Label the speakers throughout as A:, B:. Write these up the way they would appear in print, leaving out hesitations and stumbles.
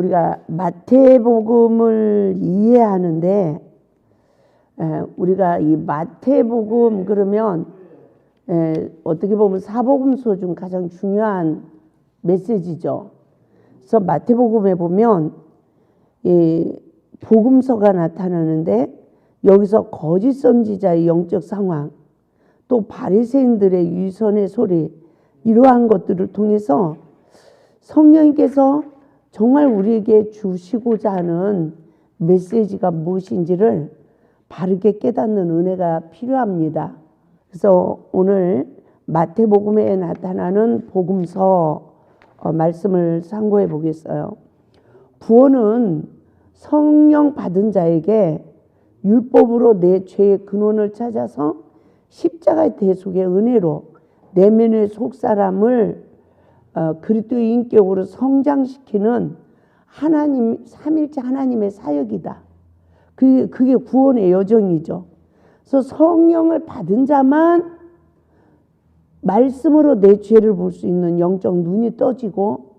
A: 우리가 마태복음을 이해하는데 우리가 이 마태복음 그러면 어떻게 보면 사복음서 중 가장 중요한 메시지죠. 그래서 마태복음에 보면 이 복음서가 나타나는데 여기서 거짓 선지자의 영적 상황, 또 바리새인들의 위선의 소리, 이러한 것들을 통해서 성령님께서 정말 우리에게 주시고자 하는 메시지가 무엇인지를 바르게 깨닫는 은혜가 필요합니다. 그래서 오늘 마태복음에 나타나는 복음서 말씀을 상고해 보겠어요. 구원은 성령 받은 자에게 율법으로 내 죄의 근원을 찾아서 십자가의 대속의 은혜로 내면의 속사람을 그리스도의 인격으로 성장시키는 하나님, 삼일째 하나님의 사역이다. 그게 구원의 여정이죠. 그래서 성령을 받은 자만 말씀으로 내 죄를 볼 수 있는 영적 눈이 떠지고,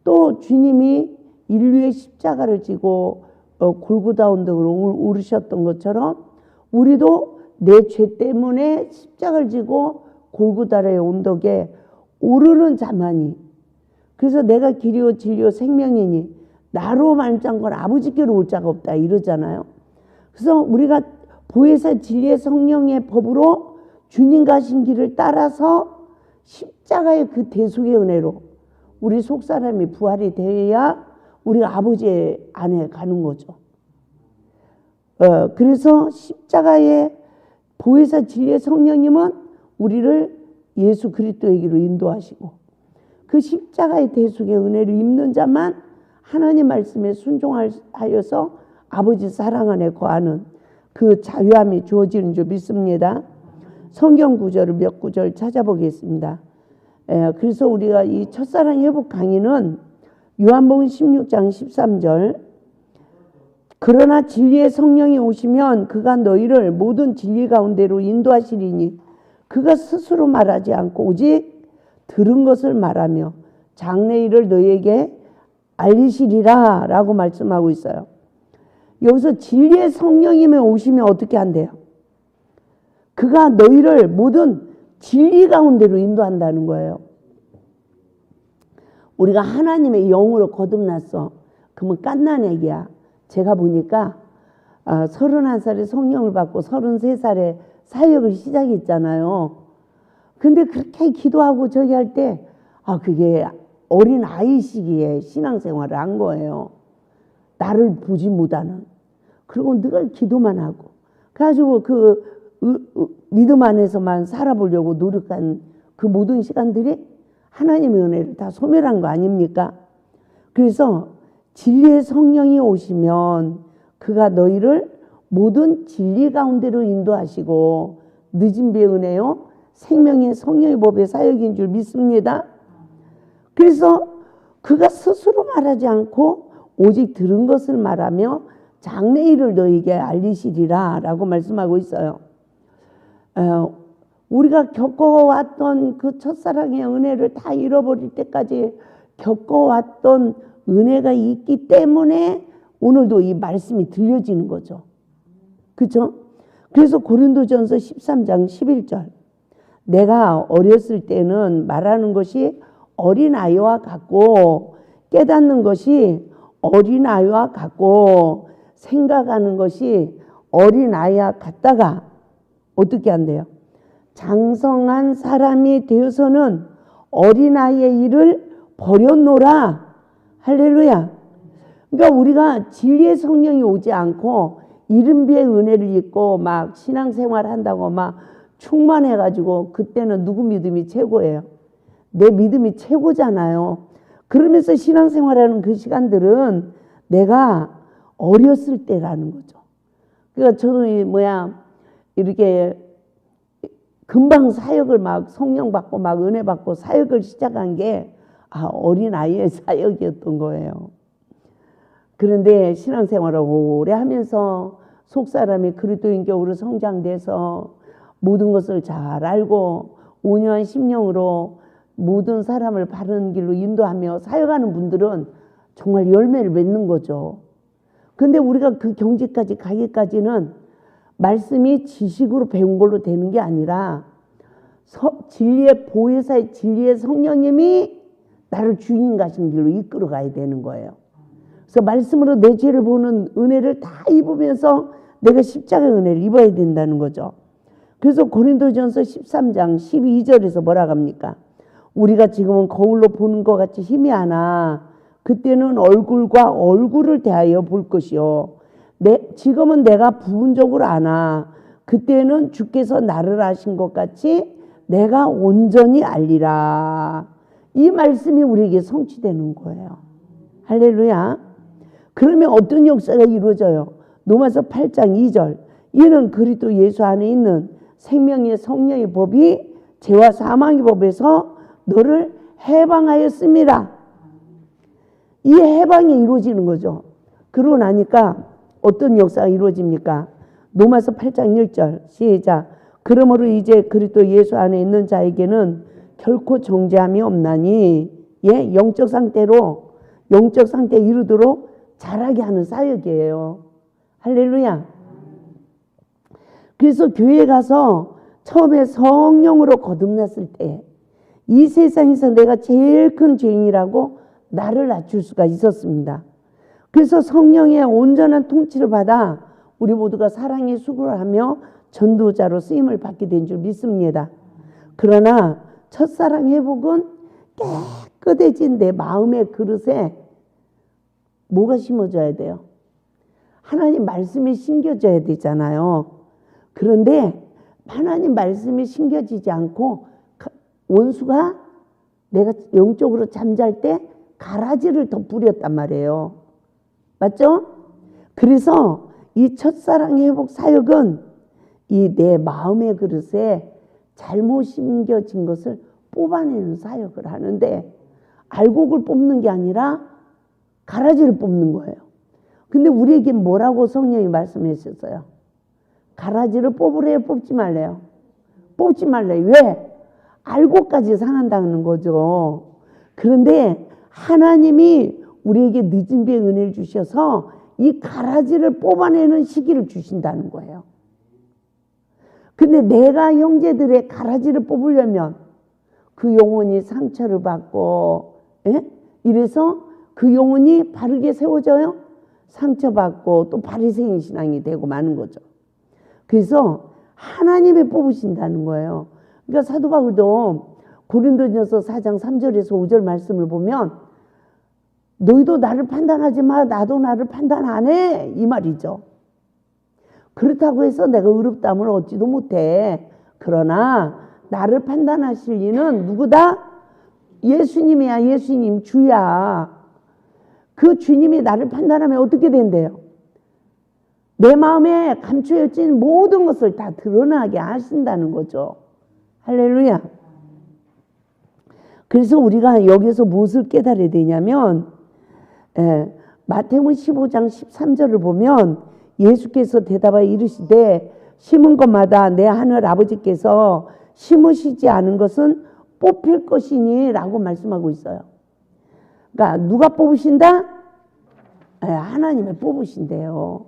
A: 또 주님이 인류의 십자가를 지고 골고다 언덕으로 오르셨던 것처럼 우리도 내 죄 때문에 십자가를 지고 골고다의 언덕에 오르는 자만이, 그래서 내가 길이요 진리요 생명이니 나로 말미암은 건 아버지께로 올 자가 없다 이러잖아요. 그래서 우리가 보혜사 진리의 성령의 법으로 주님 가신 길을 따라서 십자가의 그 대속의 은혜로 우리 속사람이 부활이 되어야 우리가 아버지 안에 가는 거죠. 그래서 십자가의 보혜사 진리의 성령님은 우리를 예수 그리스도에게로 인도하시고, 그 십자가의 대속의 은혜를 입는 자만 하나님 말씀에 순종하여서 아버지 사랑 안에 거하는 그 자유함이 주어지는 줄 믿습니다. 성경 구절을 몇 구절 찾아보겠습니다. 그래서 우리가 이 첫사랑 회복 강의는 요한복음 16장 13절, 그러나 진리의 성령이 오시면 그가 너희를 모든 진리 가운데로 인도하시리니 그가 스스로 말하지 않고 오직 들은 것을 말하며 장래 일을 너희에게 알리시리라 라고 말씀하고 있어요. 여기서 진리의 성령님이 오시면 어떻게 한대요? 그가 너희를 모든 진리 가운데로 인도한다는 거예요. 우리가 하나님의 영으로 거듭났어. 그러면 갓난애기야. 제가 보니까 31살에 성령을 받고 33살에 사역을 시작했잖아요. 근데 그렇게 기도하고 저기 할 때 그게 어린 아이 시기에 신앙생활을 한 거예요. 나를 보지 못하는. 그리고 늘 기도만 하고. 그래가지고 믿음 안에서만 살아보려고 노력한 그 모든 시간들이 하나님의 은혜를 다 소멸한 거 아닙니까? 그래서 진리의 성령이 오시면 그가 너희를 모든 진리 가운데로 인도하시고 늦은 비의 은혜요 생명의 성령의 법의 사역인 줄 믿습니다. 그래서 그가 스스로 말하지 않고 오직 들은 것을 말하며 장래 일을 너희에게 알리시리라 라고 말씀하고 있어요. 우리가 겪어왔던 그 첫사랑의 은혜를 다 잃어버릴 때까지 겪어왔던 은혜가 있기 때문에 오늘도 이 말씀이 들려지는 거죠. 그렇죠? 그래서 고린도전서 13장 11절, 내가 어렸을 때는 말하는 것이 어린아이와 같고 깨닫는 것이 어린아이와 같고 생각하는 것이 어린아이와 같다가 어떻게 한대요? 장성한 사람이 되어서는 어린아이의 일을 버렸노라. 할렐루야. 그러니까 우리가 진리의 성령이 오지 않고 이른비의 은혜를 입고 막 신앙생활 한다고 막 충만해가지고 그때는 누구 믿음이 최고예요? 내 믿음이 최고잖아요. 그러면서 신앙생활하는 그 시간들은 내가 어렸을 때라는 거죠. 그러니까 저도 이렇게 금방 사역을 막 성령 받고 막 은혜 받고 사역을 시작한 게 어린아이의 사역이었던 거예요. 그런데 신앙생활을 오래 하면서 속사람이 그리스도인격으로 성장돼서 모든 것을 잘 알고 5년 10년으로 모든 사람을 바른 길로 인도하며 사역하는 분들은 정말 열매를 맺는 거죠. 근데 우리가 그 경지까지 가기까지는 말씀이 지식으로 배운 걸로 되는 게 아니라 진리의 보혜사의 진리의 성령님이 나를 주인 가신 길로 이끌어 가야 되는 거예요. 그래서 말씀으로 내 죄를 보는 은혜를 다 입으면서 내가 십자가의 은혜를 입어야 된다는 거죠. 그래서 고린도전서 13장 12절에서 뭐라고 합니까? 우리가 지금은 거울로 보는 것 같이 희미하나 그때는 얼굴과 얼굴을 대하여 볼 것이요. 지금은 내가 부분적으로 아나 그때는 주께서 나를 아신 것 같이 내가 온전히 알리라. 이 말씀이 우리에게 성취되는 거예요. 할렐루야. 그러면 어떤 역사가 이루어져요? 로마서 8장 2절. 이는 그리스도 예수 안에 있는 생명의 성령의 법이 죄와 사망의 법에서 너를 해방하였습니다. 이 해방이 이루어지는 거죠. 그러고 나니까 어떤 역사가 이루어집니까? 로마서 8장 1절 시작. 그러므로 이제 그리스도 예수 안에 있는 자에게는 결코 정죄함이 없나니 영적 상태에 이르도록 자라게 하는 사역이에요. 할렐루야. 그래서 교회에 가서 처음에 성령으로 거듭났을 때 이 세상에서 내가 제일 큰 죄인이라고 나를 낮출 수가 있었습니다. 그래서 성령의 온전한 통치를 받아 우리 모두가 사랑의 수고를 하며 전도자로 쓰임을 받게 된 줄 믿습니다. 그러나 첫사랑 회복은 깨끗해진 내 마음의 그릇에 뭐가 심어져야 돼요? 하나님 말씀이 심겨져야 되잖아요. 그런데 하나님 말씀이 심겨지지 않고 원수가 내가 영적으로 잠잘 때 가라지를 더 뿌렸단 말이에요. 맞죠? 그래서 이 첫사랑 회복 사역은 이 내 마음의 그릇에 잘못 심겨진 것을 뽑아내는 사역을 하는데 알곡을 뽑는 게 아니라 가라지를 뽑는 거예요. 근데 우리에게 뭐라고 성령이 말씀하셨어요? 가라지를 뽑으래요? 뽑지 말래요? 뽑지 말래요. 왜? 알곡까지 상한다는 거죠. 그런데 하나님이 우리에게 늦은 비의 은혜를 주셔서 이 가라지를 뽑아내는 시기를 주신다는 거예요. 근데 내가 형제들의 가라지를 뽑으려면 그 영혼이 상처를 받고 이래서 그 영혼이 바르게 세워져요? 상처받고 또 바리새인 신앙이 되고 마는 거죠. 그래서 하나님이 뽑으신다는 거예요. 그러니까 사도 바울도 고린도전서 4장 3절에서 5절 말씀을 보면 너희도 나를 판단하지 마. 나도 나를 판단 안 해. 이 말이죠. 그렇다고 해서 내가 의롭다함을 얻지도 못해. 그러나 나를 판단하실 이는 누구다? 예수님이야. 예수님 주야. 그 주님이 나를 판단하면 어떻게 된대요? 내 마음에 감추어진 모든 것을 다 드러나게 하신다는 거죠. 할렐루야. 그래서 우리가 여기서 무엇을 깨달아야 되냐면 마태복음 15장 13절을 보면 예수께서 대답하여 이르시되 심은 것마다 내 하늘 아버지께서 심으시지 않은 것은 뽑힐 것이니 라고 말씀하고 있어요. 그러니까 누가 뽑으신다? 하나님이 뽑으신대요.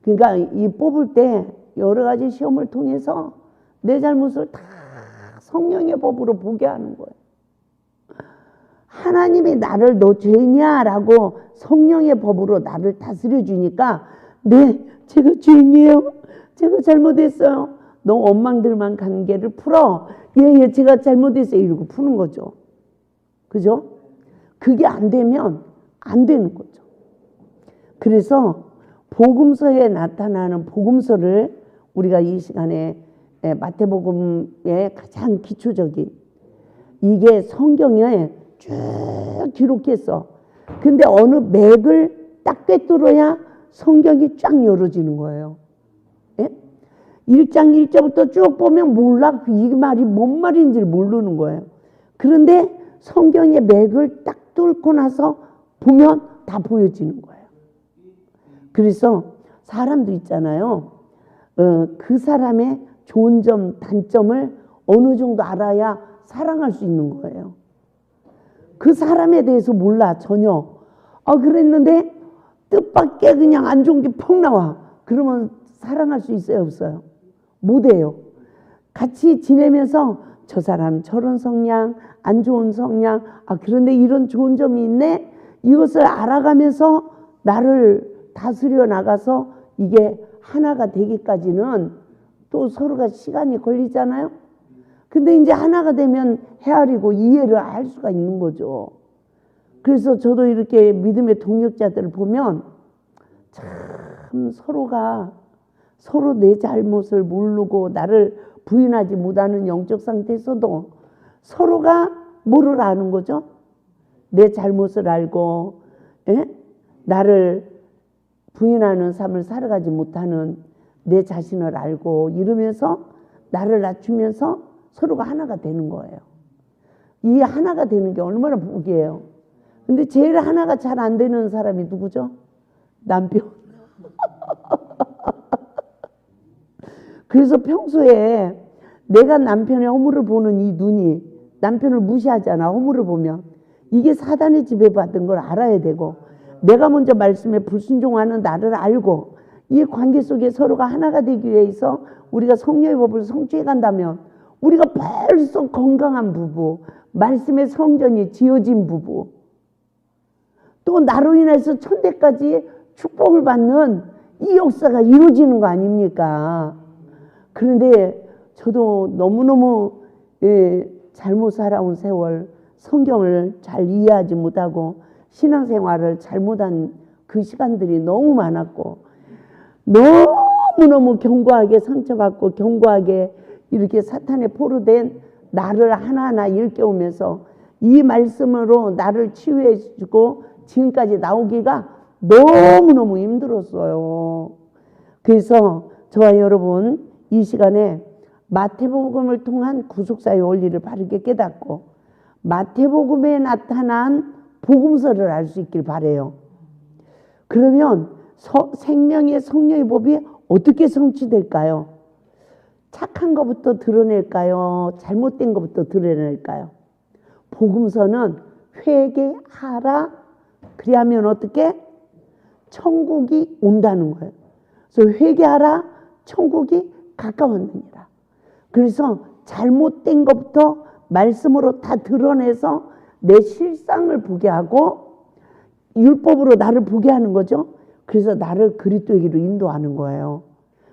A: 그러니까 이 뽑을 때 여러 가지 시험을 통해서 내 잘못을 다 성령의 법으로 보게 하는 거예요. 하나님이 나를 너 죄냐라고 성령의 법으로 나를 다스려 주니까 네, 제가 죄인이에요. 제가 잘못했어요. 너 원망들만 관계를 풀어. 예, 제가 잘못했어요. 이러고 푸는 거죠. 그죠? 그게 안 되면 안 되는 거죠. 그래서 복음서에 나타나는 복음서를 우리가 이 시간에 마태복음의 가장 기초적인 이게 성경에 쭉 기록했어. 근데 어느 맥을 딱 꿰뚫어야 성경이 쫙 열어지는 거예요. 예? 1장 1절부터 쭉 보면 몰라. 이 말이 뭔 말인지를 모르는 거예요. 그런데 성경의 맥을 딱 뚫고 나서 보면 다 보여지는 거예요. 그래서 사람도 있잖아요. 그 사람의 좋은 점, 단점을 어느 정도 알아야 사랑할 수 있는 거예요. 그 사람에 대해서 몰라 전혀. 그랬는데 뜻밖의 그냥 안 좋은 게 폭 나와. 그러면 사랑할 수 있어요, 없어요? 못해요. 같이 지내면서 저 사람 저런 성향, 안 좋은 성향, 그런데 이런 좋은 점이 있네. 이것을 알아가면서 나를 다스려 나가서 이게 하나가 되기까지는 또 서로가 시간이 걸리잖아요. 근데 이제 하나가 되면 헤아리고 이해를 할 수가 있는 거죠. 그래서 저도 이렇게 믿음의 동역자들을 보면 참 서로가 서로 내 잘못을 모르고 나를 부인하지 못하는 영적 상태에서도 서로가 뭐를 아는 거죠? 내 잘못을 알고 나를 부인하는 삶을 살아가지 못하는 내 자신을 알고 이러면서 나를 낮추면서 서로가 하나가 되는 거예요. 이 하나가 되는 게 얼마나 복이에요. 근데 제일 하나가 잘 안 되는 사람이 누구죠? 남편. 그래서 평소에 내가 남편의 허물을 보는 이 눈이 남편을 무시하잖아. 허물을 보면. 이게 사단의 지배받은 걸 알아야 되고 내가 먼저 말씀에 불순종하는 나를 알고 이 관계 속에 서로가 하나가 되기 위해서 우리가 성령의 법을 성취해 간다면 우리가 벌써 건강한 부부, 말씀의 성전이 지어진 부부, 또 나로 인해서 천대까지 축복을 받는 이 역사가 이루어지는 거 아닙니까? 그런데 저도 너무너무 잘못 살아온 세월, 성경을 잘 이해하지 못하고 신앙생활을 잘못한 그 시간들이 너무 많았고 너무너무 견고하게 상처받고 견고하게 이렇게 사탄에 포로된 나를 하나하나 일깨우면서 이 말씀으로 나를 치유해 주고 지금까지 나오기가 너무너무 힘들었어요. 그래서 저와 여러분 이 시간에 마태복음을 통한 구속사의 원리를 바르게 깨닫고 마태복음에 나타난 복음서를 알 수 있길 바라요. 그러면 생명의 성령의 법이 어떻게 성취될까요? 착한 것부터 드러낼까요? 잘못된 것부터 드러낼까요? 복음서는 회개하라. 그리하면 어떻게? 천국이 온다는 거예요. 그래서 회개하라. 천국이 가까웠느니라. 그래서 잘못된 것부터 말씀으로 다 드러내서 내 실상을 보게 하고 율법으로 나를 보게 하는 거죠. 그래서 나를 그리스도에게로 인도하는 거예요.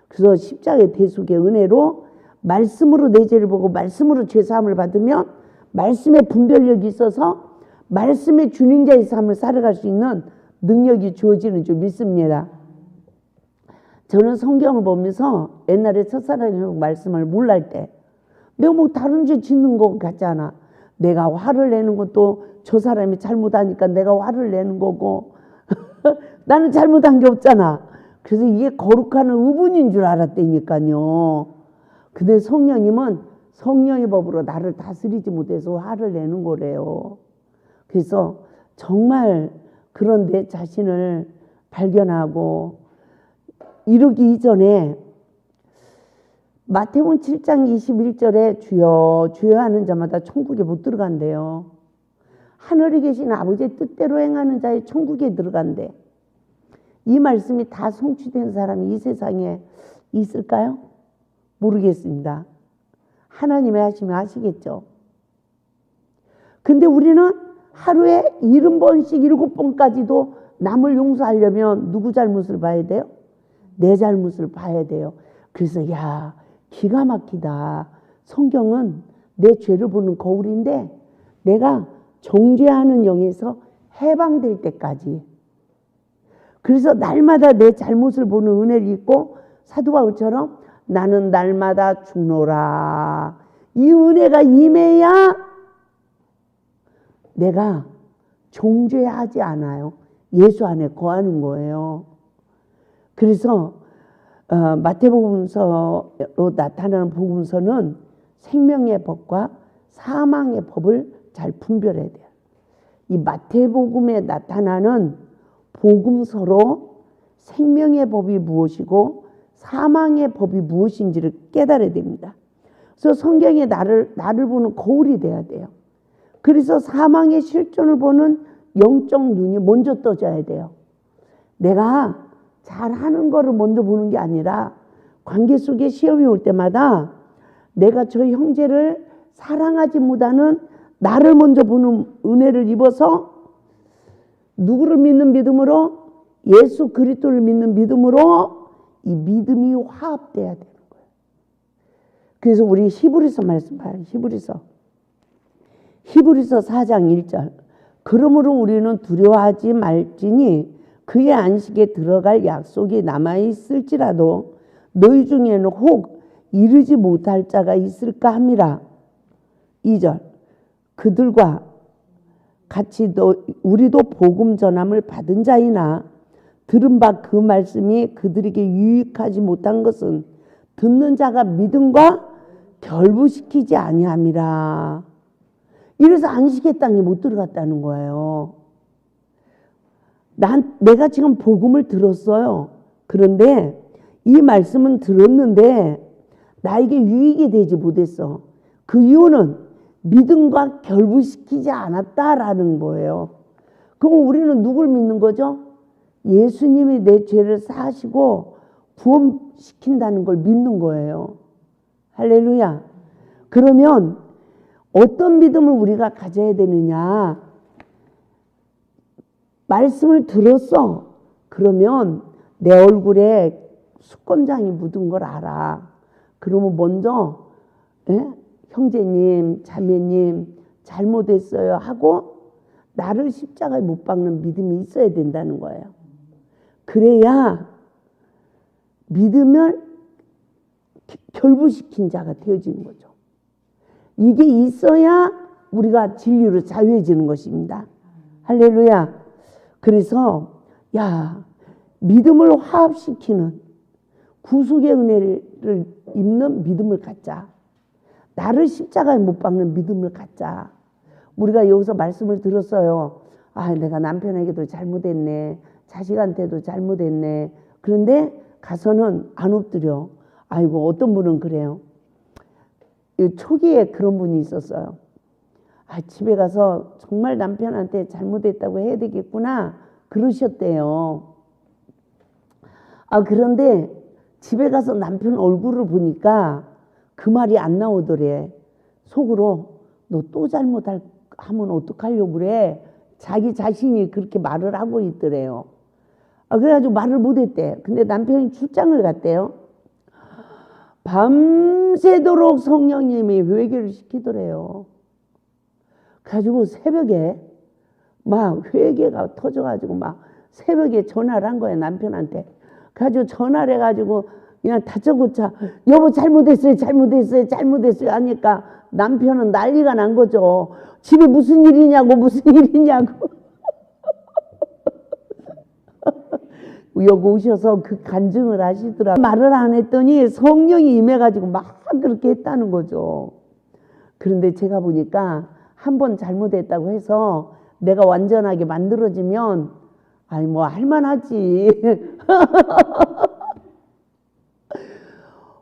A: 그래서 십자가의 대속의 은혜로 말씀으로 내 죄를 보고 말씀으로 죄사함을 받으면 말씀의 분별력이 있어서 말씀의 주인자의 삶을 살아갈 수 있는 능력이 주어지는 줄 믿습니다. 저는 성경을 보면서 옛날에 첫사랑의 말씀을 몰랄 때 내가 뭐 다른 죄 짓는 것 같잖아. 내가 화를 내는 것도 저 사람이 잘못하니까 내가 화를 내는 거고 나는 잘못한 게 없잖아. 그래서 이게 거룩한 의분인 줄 알았다니까요. 근데 성령님은 성령의 법으로 나를 다스리지 못해서 화를 내는 거래요. 그래서 정말 그런 내 자신을 발견하고 이러기 이전에 마태복음 7장 21절에 주여 주여 하는 자마다 천국에 못 들어간대요. 하늘에 계신 아버지의 뜻대로 행하는 자의 천국에 들어간대. 이 말씀이 다 성취된 사람이 이 세상에 있을까요? 모르겠습니다. 하나님의 하시면 하시겠죠. 근데 우리는 하루에 70번씩 7번까지도 남을 용서하려면 누구 잘못을 봐야 돼요? 내 잘못을 봐야 돼요. 그래서 기가 막히다. 성경은 내 죄를 보는 거울인데 내가 정죄하는 영에서 해방될 때까지, 그래서 날마다 내 잘못을 보는 은혜를 입고 사도 바울처럼 나는 날마다 죽노라. 이 은혜가 임해야 내가 정죄하지 않아요. 예수 안에 거하는 거예요. 그래서 마태복음서로 나타나는 복음서는 생명의 법과 사망의 법을 잘 분별해야 돼요. 이 마태복음에 나타나는 복음서로 생명의 법이 무엇이고 사망의 법이 무엇인지를 깨달아야 됩니다. 그래서 성경에 나를 보는 거울이 돼야 돼요. 그래서 사망의 실존을 보는 영적 눈이 먼저 떠져야 돼요. 내가 잘하는 거를 먼저 보는 게 아니라 관계 속에 시험이 올 때마다 내가 저 형제를 사랑하지 못하는 나를 먼저 보는 은혜를 입어서 누구를 믿는 믿음으로? 예수 그리스도를 믿는 믿음으로 이 믿음이 화합돼야 되는 거예요. 그래서 우리 히브리서 말씀 봐요. 히브리서 4장 1절. 그러므로 우리는 두려워하지 말지니 그의 안식에 들어갈 약속이 남아있을지라도 너희 중에는 혹 이르지 못할 자가 있을까 함이라. 2절. 그들과 같이 우리도 복음 전함을 받은 자이나 들은 바 그 말씀이 그들에게 유익하지 못한 것은 듣는 자가 믿음과 결부시키지 아니함이라. 이래서 안식의 땅에 못 들어갔다는 거예요. 내가 지금 복음을 들었어요. 그런데 이 말씀은 들었는데 나에게 유익이 되지 못했어. 그 이유는 믿음과 결부시키지 않았다라는 거예요. 그럼 우리는 누굴 믿는 거죠? 예수님이 내 죄를 사하시고 구원시킨다는 걸 믿는 거예요. 할렐루야. 그러면 어떤 믿음을 우리가 가져야 되느냐? 말씀을 들었어. 그러면 내 얼굴에 수건장이 묻은 걸 알아. 그러면 먼저 형제님, 자매님 잘못했어요 하고 나를 십자가에 못 박는 믿음이 있어야 된다는 거예요. 그래야 믿음을 결부시킨 자가 되어지는 거죠. 이게 있어야 우리가 진리로 자유해지는 것입니다. 할렐루야. 그래서 믿음을 화합시키는 구속의 은혜를 입는 믿음을 갖자. 나를 십자가에 못 박는 믿음을 갖자. 우리가 여기서 말씀을 들었어요. 내가 남편에게도 잘못했네. 자식한테도 잘못했네. 그런데 가서는 안 엎드려. 아이고, 어떤 분은 그래요. 초기에 그런 분이 있었어요. 집에 가서 정말 남편한테 잘못했다고 해야 되겠구나 그러셨대요. 그런데 집에 가서 남편 얼굴을 보니까 그 말이 안 나오더래. 속으로 너 또 잘못하면 어떡하려고 그래. 자기 자신이 그렇게 말을 하고 있더래요. 그래가지고 말을 못했대. 근데 남편이 출장을 갔대요. 밤새도록 성령님이 회개를 시키더래요. 그래가지고 새벽에 막 회개가 터져가지고 막 새벽에 전화를 한 거예요, 남편한테. 그래가지고 전화를 해가지고 그냥 다짜고짜 여보 잘못했어요 하니까 남편은 난리가 난 거죠. 집에 무슨 일이냐고 여기 오셔서 그 간증을 하시더라고요. 말을 안 했더니 성령이 임해가지고 막 그렇게 했다는 거죠. 그런데 제가 보니까 한 번 잘못했다고 해서 내가 완전하게 만들어지면 할만하지.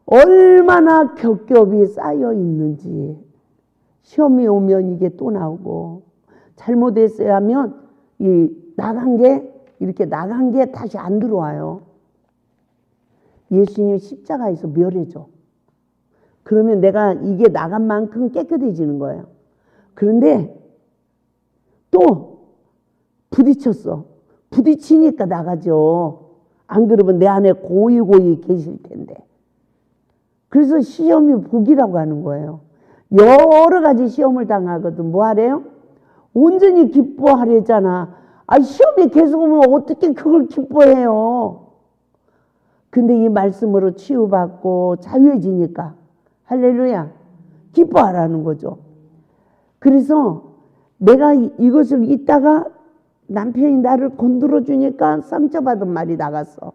A: 얼마나 겹겹이 쌓여 있는지. 시험이 오면 이게 또 나오고, 잘못했어야 하면 이렇게 나간 게 다시 안 들어와요. 예수님이 십자가에서 멸해줘. 그러면 내가 이게 나간 만큼 깨끗해지는 거예요. 그런데 또 부딪혔어. 부딪히니까 나가죠. 안 그러면 내 안에 고이 계실 텐데. 그래서 시험이 복이라고 하는 거예요. 여러 가지 시험을 당하거든. 뭐 하래요? 온전히 기뻐하려잖아. 시험이 계속 오면 어떻게 그걸 기뻐해요? 근데 이 말씀으로 치유받고 자유해지니까 할렐루야 기뻐하라는 거죠. 그래서 내가 이것을 잊다가 남편이 나를 건드려 주니까 상처받은 말이 나갔어.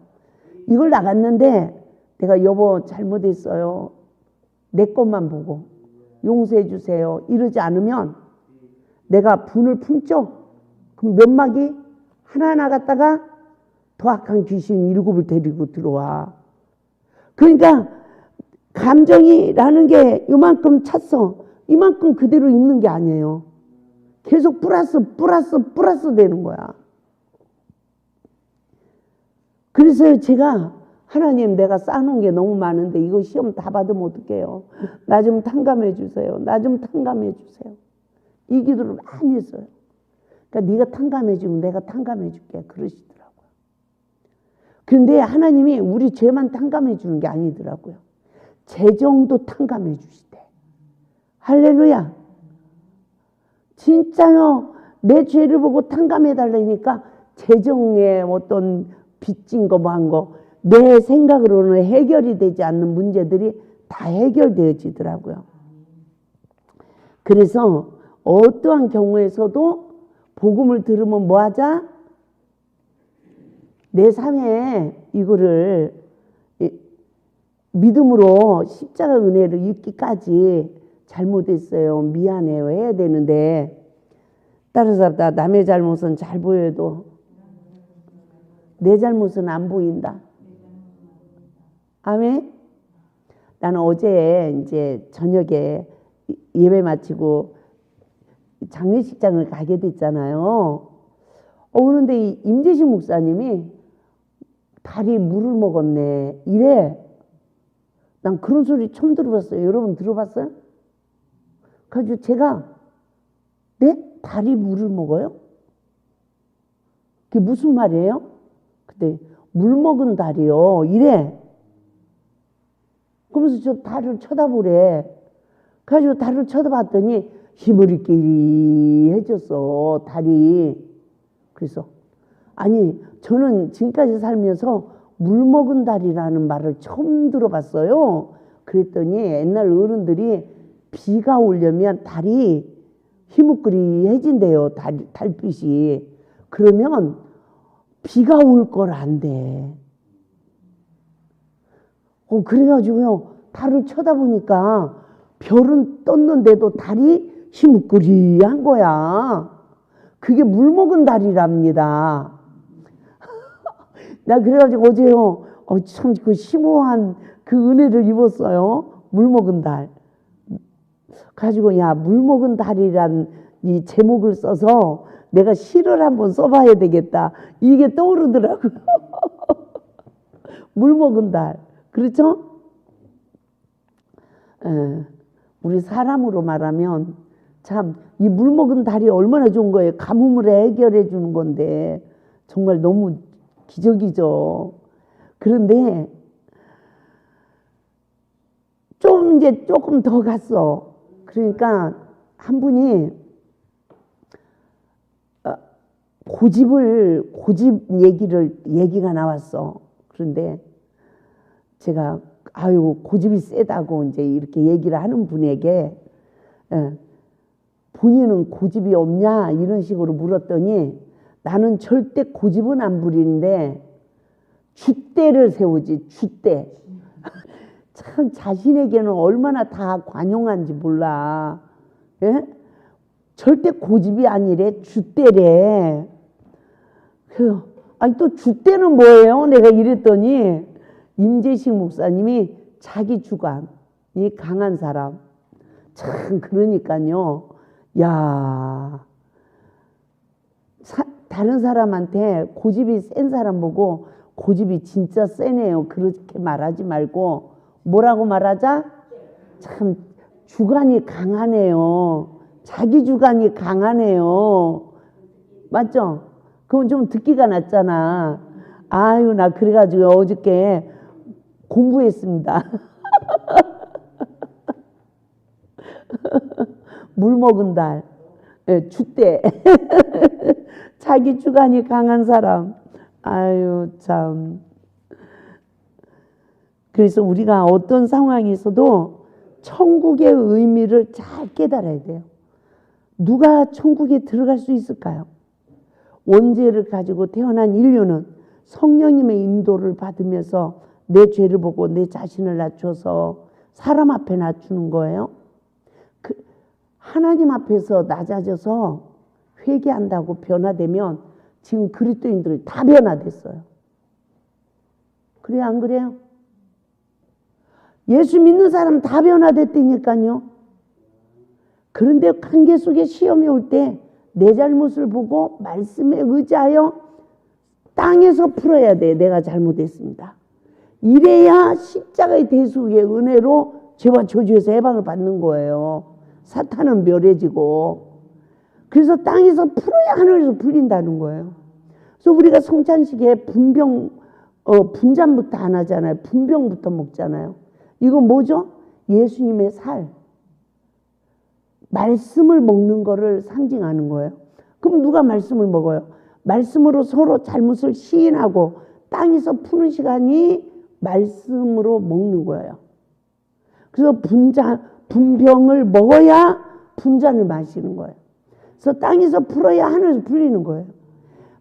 A: 이걸 나갔는데 내가 여보 잘못했어요. 내 것만 보고 용서해 주세요. 이러지 않으면 내가 분을 품죠. 그럼 면막이 하나 나갔다가 더 악한 귀신 7을 데리고 들어와. 그러니까 감정이라는 게 이만큼 찼어. 이만큼 그대로 있는 게 아니에요. 계속 플러스 되는 거야. 그래서 제가 하나님, 내가 쌓아놓은 게 너무 많은데 이거 시험 다 받으면 어떡해요? 나 좀 탕감해 주세요. 나 좀 탕감해 주세요. 이 기도를 많이 했어요. 그러니까 네가 탕감해 주면 내가 탕감해 줄게 그러시더라고요. 그런데 하나님이 우리 죄만 탕감해 주는 게 아니더라고요. 재정도 탕감해 주시대. 할렐루야. 진짜요. 내 죄를 보고 탕감해 달라니까 재정에 어떤 빚진 거 뭐 한 거 내 생각으로는 해결이 되지 않는 문제들이 다 해결되어지더라고요. 그래서 어떠한 경우에서도 복음을 들으면 뭐 하자? 내 삶에 이거를 믿음으로 십자가 은혜를 잊기까지 잘못했어요. 미안해요. 해야 되는데 따라서 남의 잘못은 잘 보여도 내 잘못은 안 보인다. 아멘. 나는 어제 이제 저녁에 예배 마치고 장례식장을 가게 됐잖아요. 그런데 이 임재식 목사님이 다리 물을 먹었네 이래. 난 그런 소리 처음 들어봤어요. 여러분 들어봤어요? 그래가지고 제가 네? 다리 물을 먹어요? 그게 무슨 말이에요? 근데 물 먹은 다리요 이래. 그러면서 저 다리를 쳐다보래. 그래가지고 다리를 쳐다봤더니 희머리끼리 해졌어 다리. 그래서 아니 저는 지금까지 살면서 물 먹은 다리라는 말을 처음 들어봤어요. 그랬더니 옛날 어른들이 비가 오려면 다리 희뭇거리해진대요. 달빛이. 그러면 비가 올 걸 안돼. 그래가지고요 달을 쳐다보니까 별은 떴는데도 달이 희뭇거리한 거야. 그게 물 먹은 달이랍니다. 나 그래가지고 어제요 참 그 심오한 그 은혜를 입었어요. 물 먹은 달. 가지고 야 물 먹은 달이란 이 제목을 써서 내가 시를 한번 써봐야 되겠다. 이게 떠오르더라고요. 물 먹은 달. 그렇죠? 우리 사람으로 말하면 참 이 물 먹은 달이 얼마나 좋은 거예요. 가뭄을 해결해 주는 건데 정말 너무 기적이죠. 그런데 좀 이제 조금 더 갔어. 그러니까 한 분이 고집 얘기가 나왔어. 그런데 제가 아유 고집이 세다고 이제 이렇게 얘기를 하는 분에게 본인은 고집이 없냐 이런 식으로 물었더니 나는 절대 고집은 안 부리는데 줏대를 세우지. 줏대. 참 자신에게는 얼마나 다 관용한지 몰라. 예? 절대 고집이 아니래. 줏대래. 아니 또 줏대는 뭐예요? 내가 이랬더니 임재식 목사님이 자기 주관이 강한 사람. 참 그러니까요. 야 다른 사람한테 고집이 센 사람 보고 고집이 진짜 세네요. 그렇게 말하지 말고 뭐라고 말하자? 참 주관이 강하네요. 자기 주관이 강하네요. 맞죠? 그건 좀 듣기가 낫잖아. 아유 나 그래가지고 어저께 공부했습니다. 물 먹은 달. 줏대. 자기 주관이 강한 사람. 아유 참. 그래서 우리가 어떤 상황에서도 천국의 의미를 잘 깨달아야 돼요. 누가 천국에 들어갈 수 있을까요? 원죄를 가지고 태어난 인류는 성령님의 인도를 받으면서 내 죄를 보고 내 자신을 낮춰서 사람 앞에 낮추는 거예요. 하나님 앞에서 낮아져서 회개한다고 변화되면 지금 그리스도인들 다 변화됐어요. 그래요 안 그래요? 예수 믿는 사람 다 변화됐다니까요. 그런데 관계 속에 시험이 올 때 내 잘못을 보고 말씀에 의지하여 땅에서 풀어야 돼. 내가 잘못했습니다. 이래야 십자가의 대속의 은혜로 죄와 저주에서 해방을 받는 거예요. 사탄은 멸해지고. 그래서 땅에서 풀어야 하늘에서 풀린다는 거예요. 그래서 우리가 성찬식에 분잔부터 안 하잖아요. 분병부터 먹잖아요. 이건 뭐죠? 예수님의 살. 말씀을 먹는 거를 상징하는 거예요. 그럼 누가 말씀을 먹어요? 말씀으로 서로 잘못을 시인하고 땅에서 푸는 시간이 말씀으로 먹는 거예요. 그래서 분병을 먹어야 분잔을 마시는 거예요. 그래서 땅에서 풀어야 하늘에서 풀리는 거예요.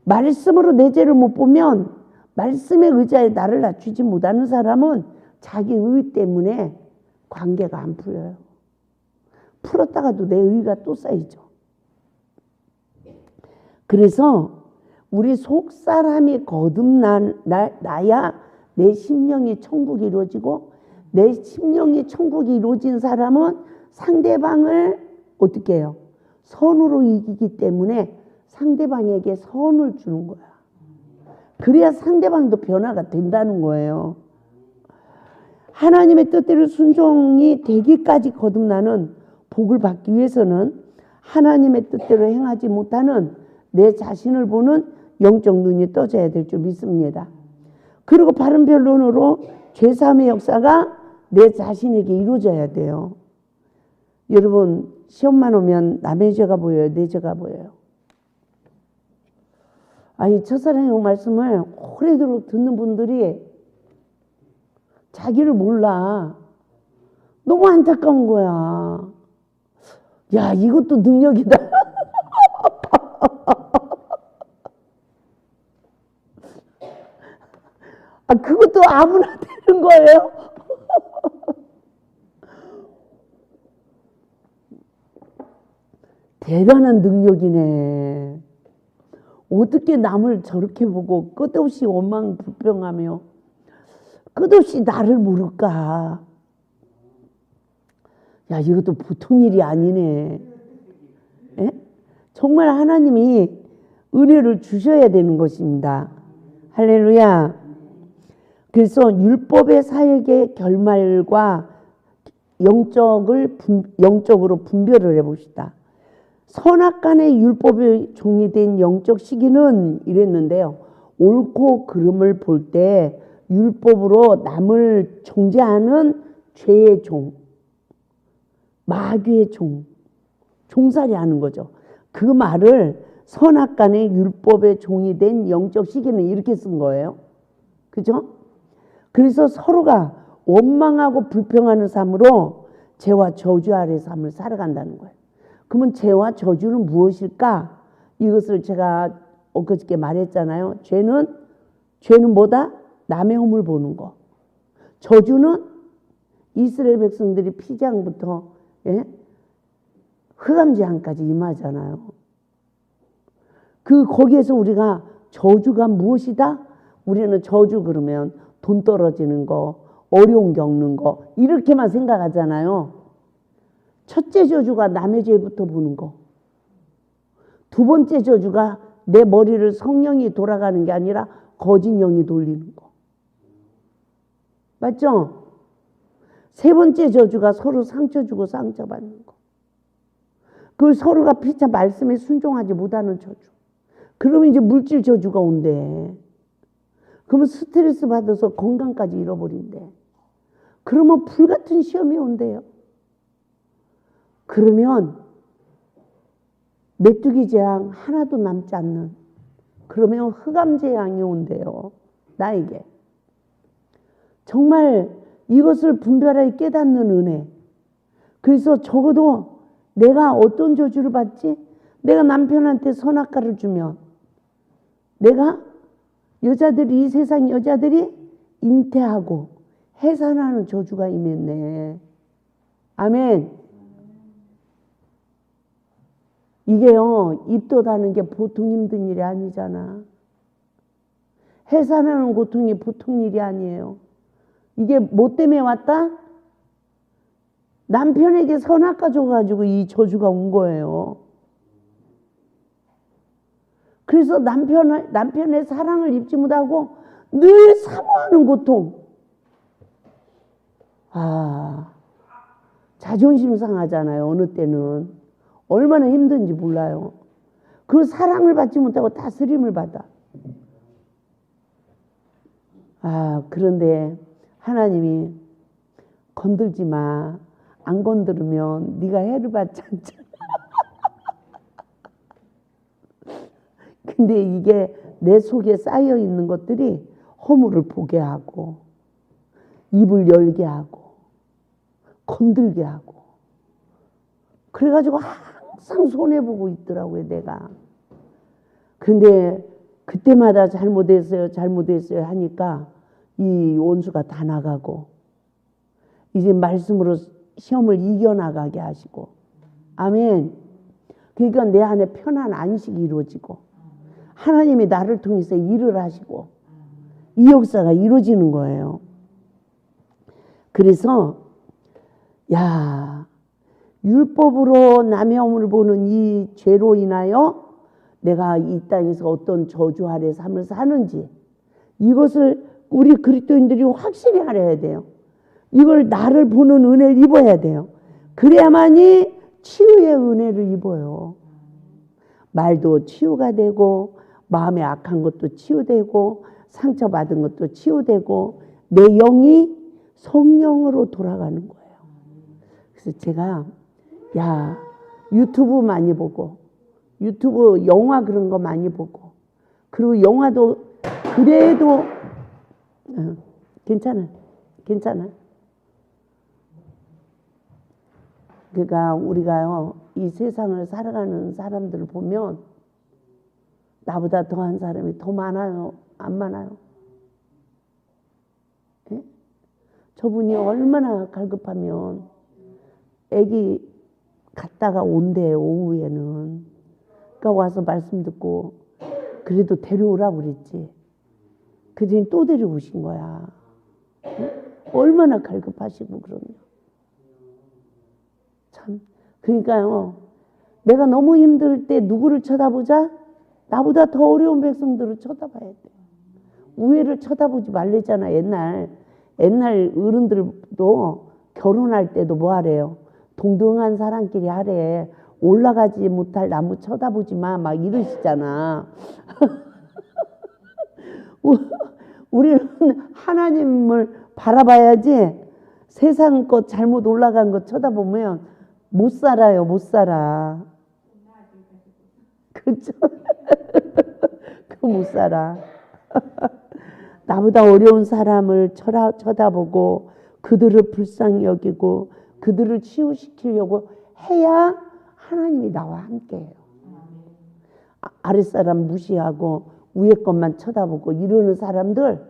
A: 말씀으로 내 죄를 못 보면 말씀에 의지하여 나를 낮추지 못하는 사람은 자기 의 때문에 관계가 안 풀려요. 풀었다가도 내 의가 또 쌓이죠. 그래서 우리 속사람이 거듭나야 내 심령이 천국이 이루어지고, 내 심령이 천국이 이루어진 사람은 상대방을 어떻게 해요? 선으로 이기기 때문에 상대방에게 선을 주는 거야. 그래야 상대방도 변화가 된다는 거예요. 하나님의 뜻대로 순종이 되기까지 거듭나는 복을 받기 위해서는 하나님의 뜻대로 행하지 못하는 내 자신을 보는 영적 눈이 떠져야 될 줄 믿습니다. 그리고 바른 변론으로 죄사함의 역사가 내 자신에게 이루어져야 돼요. 여러분, 시험만 오면 남의 죄가 보여요? 내 죄가 보여요? 아니, 첫사랑의 말씀을 오래도록 듣는 분들이 자기를 몰라. 너무 안타까운 거야. 야, 이것도 능력이다. 아, 그것도 아무나 되는 거예요? 대단한 능력이네. 어떻게 남을 저렇게 보고 끝없이 원망 불평하며 끝없이 나를 모를까? 야, 이것도 보통 일이 아니네. 에? 정말 하나님이 은혜를 주셔야 되는 것입니다. 할렐루야. 그래서 율법의 사역의 결말과 영적으로 분별을 해봅시다. 선악간의 율법의 종이 된 영적 시기는 이랬는데요. 옳고 그름을 볼 때 율법으로 남을 정죄하는 죄의 종, 마귀의 종, 종살이 하는 거죠. 그 말을 선악간의 율법의 종이 된 영적 시기는 이렇게 쓴 거예요. 그죠? 그래서 서로가 원망하고 불평하는 삶으로 죄와 저주 아래 삶을 살아간다는 거예요. 그러면 죄와 저주는 무엇일까? 이것을 제가 엊그저께 말했잖아요. 죄는 뭐다? 남의 허물 보는 거. 저주는 이스라엘 백성들이 피장부터 흑암재앙까지 임하잖아요. 거기에서 우리가 저주가 무엇이다? 우리는 저주 그러면 돈 떨어지는 거, 어려움 겪는 거 이렇게만 생각하잖아요. 첫째 저주가 남의 죄부터 보는 거. 두 번째 저주가 내 머리를 성령이 돌아가는 게 아니라 거짓 영이 돌리는 거. 맞죠? 세 번째 저주가 서로 상처 주고 상처받는 거. 그 서로가 피차 말씀에 순종하지 못하는 저주. 그러면 이제 물질 저주가 온대. 그러면 스트레스 받아서 건강까지 잃어버린대. 그러면 불같은 시험이 온대요. 그러면 메뚜기 재앙 하나도 남지 않는, 그러면 흑암 재앙이 온대요. 나에게. 정말 이것을 분별하여 깨닫는 은혜. 그래서 적어도 내가 어떤 저주를 받지? 내가 남편한테 선악과를 주면, 내가 이 세상 여자들이 잉태하고 해산하는 저주가 임했네. 아멘. 이게요, 입덧하는 게 보통 힘든 일이 아니잖아. 해산하는 고통이 보통 일이 아니에요. 이게 뭐 때문에 왔다? 남편에게 선악과 줘가지고 이 저주가 온 거예요. 그래서 남편의 사랑을 입지 못하고 늘 사모하는 고통. 자존심 상하잖아요. 어느 때는. 얼마나 힘든지 몰라요. 그 사랑을 받지 못하고 다스림을 받아. 그런데 하나님이 건들지 마. 안 건드리면 네가 해를 받지 않잖아. 근데 이게 내 속에 쌓여 있는 것들이 허물을 보게 하고 입을 열게 하고 건들게 하고 그래가지고 항상 손해보고 있더라고요 내가. 근데 그때마다 잘못했어요 하니까 이 원수가 다 나가고 이제 말씀으로 시험을 이겨나가게 하시고 아멘. 그러니까 내 안에 편한 안식이 이루어지고 하나님이 나를 통해서 일을 하시고 이 역사가 이루어지는 거예요. 그래서 율법으로 남의 허물을 보는 이 죄로 인하여 내가 이 땅에서 어떤 저주 아래 삶을 사는지 이것을 우리 그리스도인들이 확실히 알아야 돼요. 이걸 나를 보는 은혜를 입어야 돼요. 그래야만이 치유의 은혜를 입어요. 말도 치유가 되고 마음에 악한 것도 치유되고 상처받은 것도 치유되고 내 영이 성령으로 돌아가는 거예요. 그래서 제가 유튜브 많이 보고 유튜브 영화 그런 거 많이 보고 그리고 영화도 그래도 괜찮아. 그러니까 우리가요 이 세상을 살아가는 사람들을 보면 나보다 더한 사람이 더 많아요? 안 많아요? 예? 저분이 얼마나 갈급하면 애기 갔다가 온대요 오후에는. 그러니까 와서 말씀 듣고 그래도 데려오라고 그랬지. 그랬더니 또 데려오신 거야. 예? 얼마나 갈급하시고 그러면. 참 그러니까요 내가 너무 힘들 때 누구를 쳐다보자? 나보다 더 어려운 백성들을 쳐다봐야 돼. 우애를 쳐다보지 말랬잖아. 옛날 어른들도 결혼할 때도 뭐 하래요? 동등한 사람끼리 하래. 올라가지 못할 나무 쳐다보지 마. 막 이러시잖아. 우리는 하나님을 바라봐야지 세상 것 잘못 올라간 거 쳐다보면 못 살아요. 못 살아. 그렇죠? 그거 못 살아. 나보다 어려운 사람을 쳐다보고 그들을 불쌍히 여기고 그들을 치유시키려고 해야 하나님이 나와 함께해요. 아랫사람 무시하고 위에 것만 쳐다보고 이러는 사람들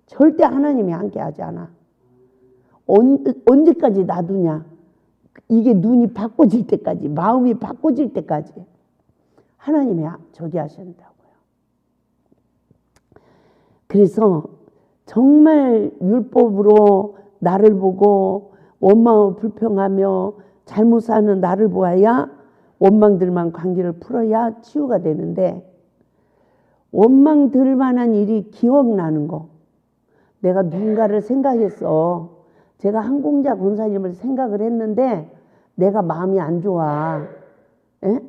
A: 절대 하나님이 함께하지 않아. 언제까지 놔두냐. 이게 눈이 바꿔질 때까지 마음이 바꿔질 때까지 하나님이 저기 하신다고요. 그래서 정말 율법으로 나를 보고 원망하고 불평하며 잘못 사는 나를 보아야 원망들만 관계를 풀어야 치유가 되는데 원망 들 만한 일이 기억나는 거. 내가 누군가를 생각했어. 제가 항공자 권사님을 생각을 했는데 내가 마음이 안 좋아. 에?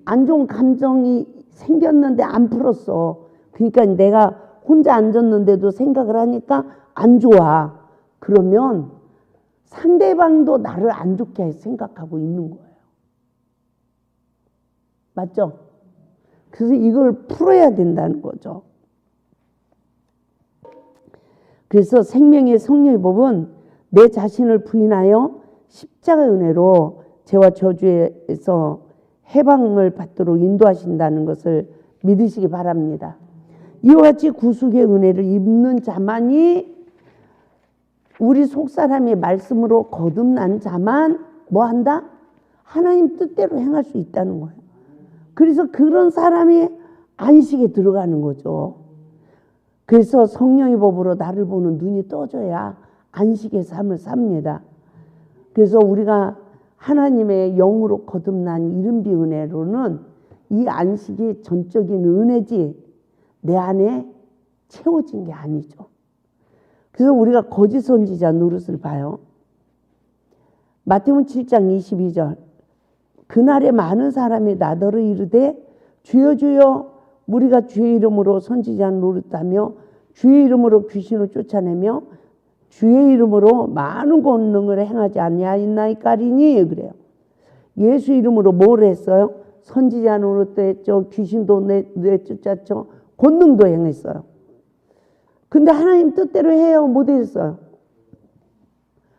A: 안 좋은 감정이 생겼는데 안 풀었어. 그러니까 내가 혼자 앉았는데도 생각을 하니까 안 좋아. 그러면 상대방도 나를 안 좋게 생각하고 있는 거예요. 맞죠? 그래서 이걸 풀어야 된다는 거죠. 그래서 생명의 성령의 법은 내 자신을 부인하여 십자가의 은혜로 죄와 저주에서 해방을 받도록 인도하신다는 것을 믿으시기 바랍니다. 이와 같이 구속의 은혜를 입는 자만이 우리 속사람의 말씀으로 거듭난 자만 뭐 한다? 하나님 뜻대로 행할 수 있다는 거예요. 그래서 그런 사람이 안식에 들어가는 거죠. 그래서 성령의 법으로 나를 보는 눈이 떠져야 안식의 삶을 삽니다. 그래서 우리가 하나님의 영으로 거듭난 이른비 은혜로는 이 안식이 전적인 은혜지 내 안에 채워진 게 아니죠. 그래서 우리가 거짓 선지자 노릇을 봐요. 마태복음 7장 22절 그날에 많은 사람이 나더러 이르되 주여 주여 우리가 주의 이름으로 선지자 노릇하며 주의 이름으로 귀신을 쫓아내며 주의 이름으로 많은 권능을 행하지 아니하였나이까리니 그래요. 예수 이름으로 뭘 했어요? 선지자 노릇도 했죠. 귀신도 내쫓았죠. 권능도 행했어요. 근데 하나님 뜻대로 해요? 못했어요?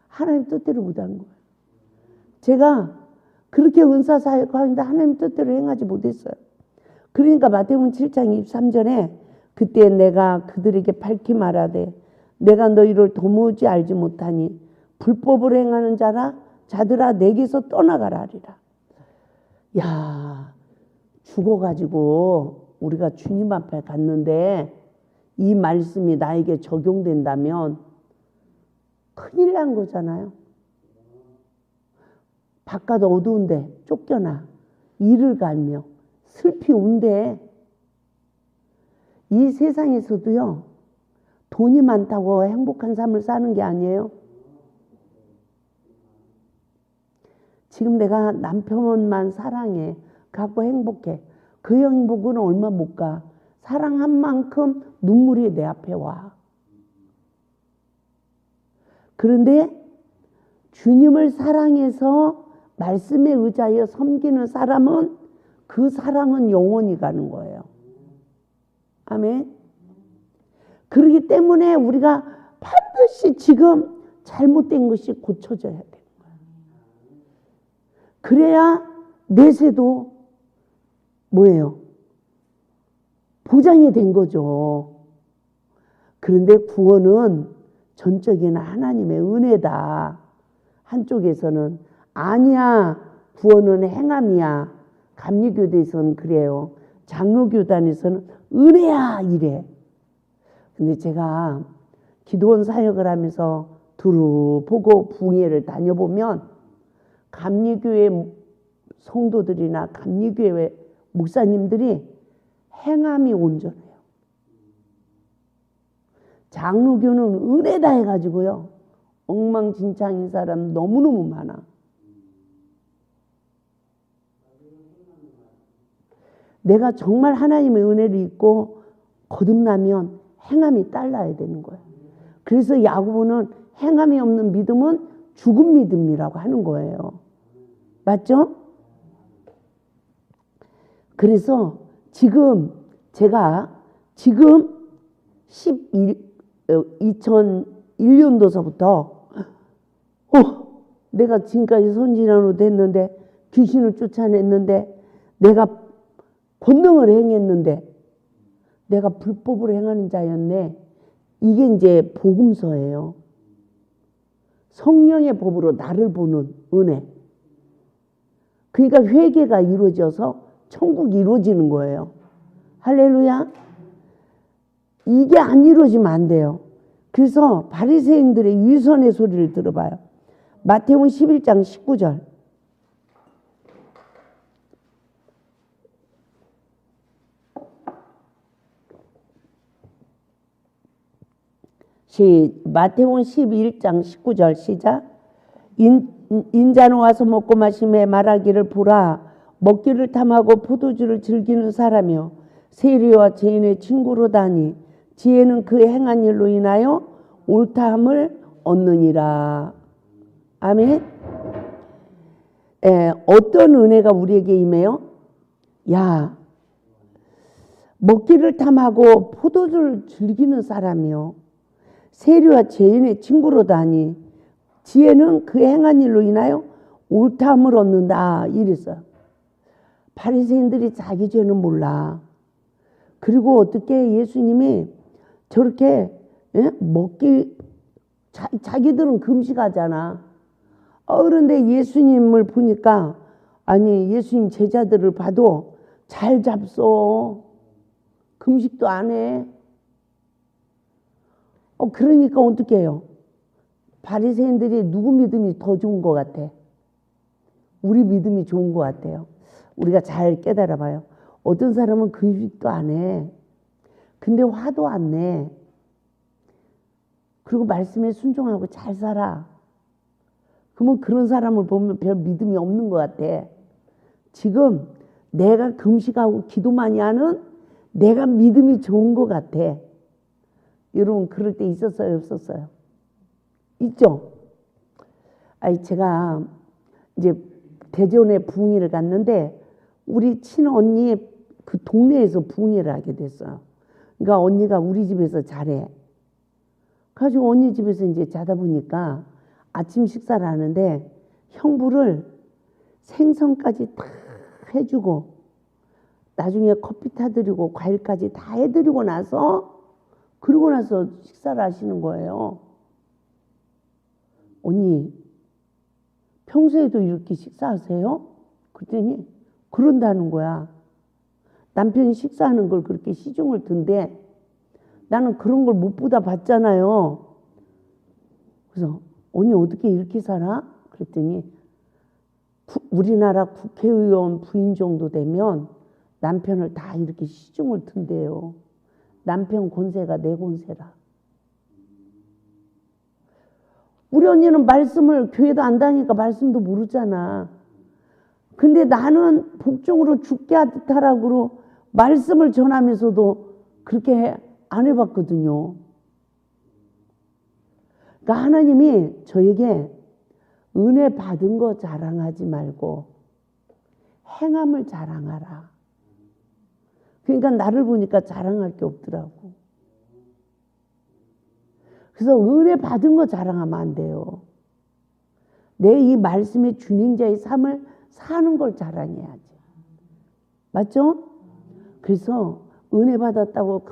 A: 하나님 뜻대로 못한 거예요. 제가 그렇게 은사사역하는데 하나님 뜻대로 행하지 못했어요. 그러니까 마태복음 7장 23절에 그때 내가 그들에게 밝히 말하되 내가 너희를 도무지 알지 못하니 불법을 행하는 자들아 내게서 떠나가라 하리라. 야, 죽어가지고 우리가 주님 앞에 갔는데 이 말씀이 나에게 적용된다면 큰일 난 거잖아요. 바깥 어두운데 쫓겨나 이를 갈며 슬피 운대. 이 세상에서도요 돈이 많다고 행복한 삶을 사는 게 아니에요. 지금 내가 남편만 사랑해 갖고 행복해. 그 행복은 얼마 못 가. 사랑한 만큼 눈물이 내 앞에 와. 그런데 주님을 사랑해서 말씀에 의지하여 섬기는 사람은 그 사랑은 영원히 가는 거예요. 아멘. 그렇기 때문에 우리가 반드시 지금 잘못된 것이 고쳐져야 되는 거예요. 그래야 내세도 뭐예요? 보장이 된 거죠. 그런데 구원은 전적인 하나님의 은혜다. 한쪽에서는 아니야, 구원은 행함이야. 감리교대에서는 그래요. 장로교단에서는 은혜야 이래. 근데 제가 기도원 사역을 하면서 두루 보고 붕예를 다녀보면 감리교회 성도들이나 감리교회 목사님들이 행함이 온전해요. 장로교는 은혜다 해가지고요 엉망진창인 사람 너무너무 많아. 내가 정말 하나님의 은혜를 입고 거듭나면 행함이 따라야 되는 거예요. 그래서 야고보는 행함이 없는 믿음은 죽은 믿음이라고 하는 거예요. 맞죠? 그래서 지금 제가 2001년도서부터 내가 지금까지 선지자로 됐는데 귀신을 쫓아냈는데 내가 권능을 행했는데 내가 불법을 행하는 자였네. 이게 이제 복음서예요. 성령의 법으로 나를 보는 은혜. 그러니까 회개가 이루어져서 천국이 이루어지는 거예요. 할렐루야. 이게 안 이루어지면 안 돼요. 그래서 바리새인들의 위선의 소리를 들어봐요. 마태복음 11장 19절. 마태복음 11장 19절 시작. 인자는 와서 먹고 마시며 말하기를 보라 먹기를 탐하고 포도주를 즐기는 사람이요 세리와 죄인의 친구로다니 지혜는 그 행한 일로 인하여 옳다함을 얻느니라. 아멘. 어떤 은혜가 우리에게 임해요? 야, 먹기를 탐하고 포도주를 즐기는 사람이요 세리와 죄인의 친구로다니 지혜는 그 행한 일로 인하여 옳다함을 얻는다 이랬어요. 바리새인들이 자기 죄는 몰라. 그리고 어떻게 예수님이 저렇게 자기들은 금식하잖아. 그런데 예수님을 보니까 아니 예수님 제자들을 봐도 잘 잡숴. 금식도 안 해. 그러니까 어떻게 해요? 바리새인들이 누구 믿음이 더 좋은 것 같아? 우리 믿음이 좋은 것 같아요. 우리가 잘 깨달아 봐요. 어떤 사람은 금식도 안 해. 근데 화도 안 내. 그리고 말씀에 순종하고 잘 살아. 그러면 그런 사람을 보면 별 믿음이 없는 것 같아. 지금 내가 금식하고 기도 많이 하는 내가 믿음이 좋은 것 같아. 여러분 그럴 때 있었어요, 없었어요? 있죠? 아니 제가 이제 대전에 부흥회를 갔는데 우리 친언니 그 동네에서 부흥회를 하게 됐어요. 그러니까 언니가 우리 집에서 잘해. 그래가지고 언니 집에서 이제 자다 보니까 아침 식사를 하는데 형부를 생선까지 다 해주고 나중에 커피 타드리고 과일까지 다 해드리고 나서 그러고 나서 식사를 하시는 거예요. 언니 평소에도 이렇게 식사하세요? 그랬더니 그런다는 거야. 남편이 식사하는 걸 그렇게 시중을 든대. 나는 그런 걸 못 보다 봤잖아요. 그래서 언니 어떻게 이렇게 살아? 그랬더니 우리나라 국회의원 부인 정도 되면 남편을 다 이렇게 시중을 든대요. 남편 권세가 내 권세라. 우리 언니는 말씀을 교회도 안 다니까 말씀도 모르잖아. 근데 나는 복종으로 죽게 하라고 말씀을 전하면서도 그렇게 안 해봤거든요. 그러니까 하나님이 저에게 은혜 받은 거 자랑하지 말고 행함을 자랑하라. 그러니까 나를 보니까 자랑할 게 없더라고. 그래서 은혜 받은 거 자랑하면 안 돼요. 내 이 말씀의 준행자의 삶을 사는 걸 자랑해야지. 맞죠? 그래서 은혜 받았다고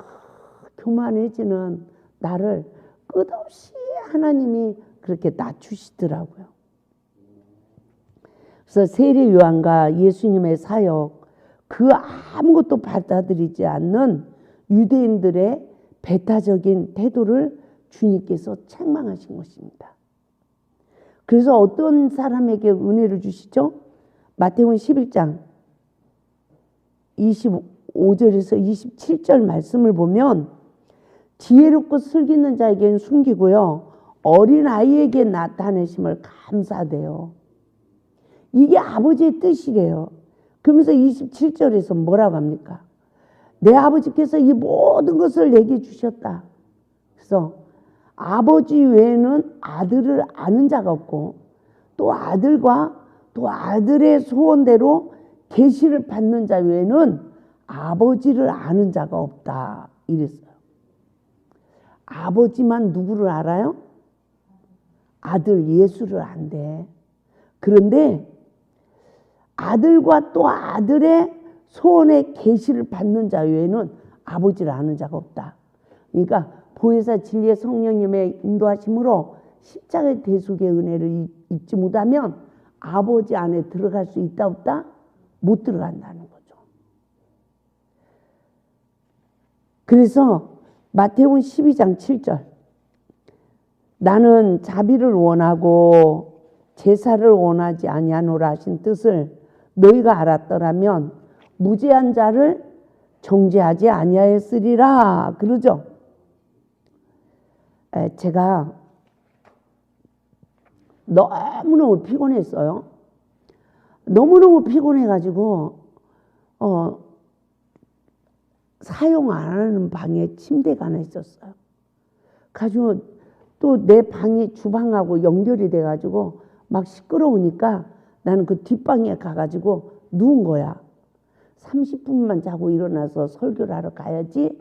A: 교만해지는 나를 끝없이 하나님이 그렇게 낮추시더라고요. 그래서 세례 요한과 예수님의 사역, 그 아무것도 받아들이지 않는 유대인들의 배타적인 태도를 주님께서 책망하신 것입니다. 그래서 어떤 사람에게 은혜를 주시죠? 마태복음 11장 25절에서 27절 말씀을 보면 지혜롭고 슬기는 자에게는 숨기고요, 어린아이에게 나타내심을 감사하대요. 이게 아버지의 뜻이래요. 그러면서 27절에서 뭐라고 합니까? 내 아버지께서 이 모든 것을 내게 주셨다. 그래서 아버지 외에는 아들을 아는 자가 없고 또 아들과 또 아들의 소원대로 계시를 받는 자 외에는 아버지를 아는 자가 없다. 이랬어요. 아버지만 누구를 알아요? 아들 예수를 안대. 그런데 아들과 또 아들의 소원의 계시를 받는 자 외에는 아버지를 아는 자가 없다. 그러니까 보혜사 진리의 성령님의 인도하심으로 십자가의 대속의 은혜를 입지 못하면 아버지 안에 들어갈 수 있다 없다? 못 들어간다는 거죠. 그래서 마태복음 12장 7절 나는 자비를 원하고 제사를 원하지 아니하노라 하신 뜻을 너희가 알았더라면 무죄한 자를 정죄하지 아니하였으리라 그러죠. 제가 너무너무 피곤했어요. 너무너무 피곤해가지고 사용 안 하는 방에 침대가 하나 있었어요. 가지고 또 내 방이 주방하고 연결이 돼가지고 막 시끄러우니까 나는 그 뒷방에 가가지고 누운 거야. 30분만 자고 일어나서 설교를 하러 가야지.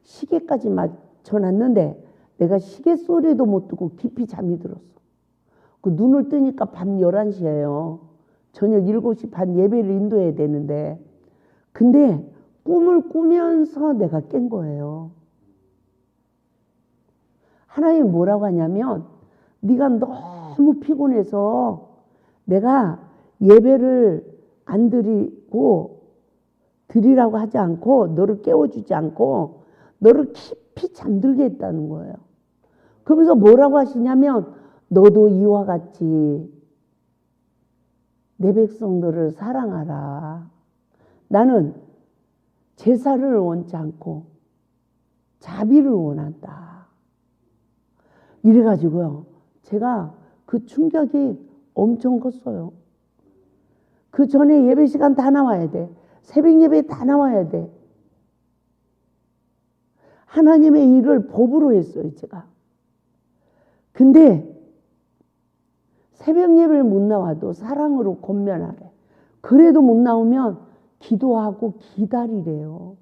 A: 시계까지 맞춰놨는데 내가 시계 소리도 못 듣고 깊이 잠이 들었어. 그 눈을 뜨니까 밤 11시예요. 저녁 7시 반 예배를 인도해야 되는데. 근데 꿈을 꾸면서 내가 깬 거예요. 하나님이 뭐라고 하냐면 네가 너무 피곤해서 내가 예배를 안 드리라고 하지 않고 너를 깨워주지 않고 너를 깊이 잠들게 했다는 거예요. 그러면서 뭐라고 하시냐면 너도 이와 같이 내 백성들을 사랑하라. 나는 제사를 원치 않고 자비를 원한다. 이래가지고요, 제가 그 충격이 엄청 컸어요. 그 전에 예배 시간 다 나와야 돼. 새벽 예배 다 나와야 돼. 하나님의 일을 법으로 했어요, 제가. 근데 새벽 예배를 못 나와도 사랑으로 권면하래. 그래도 못 나오면 기도하고 기다리래요.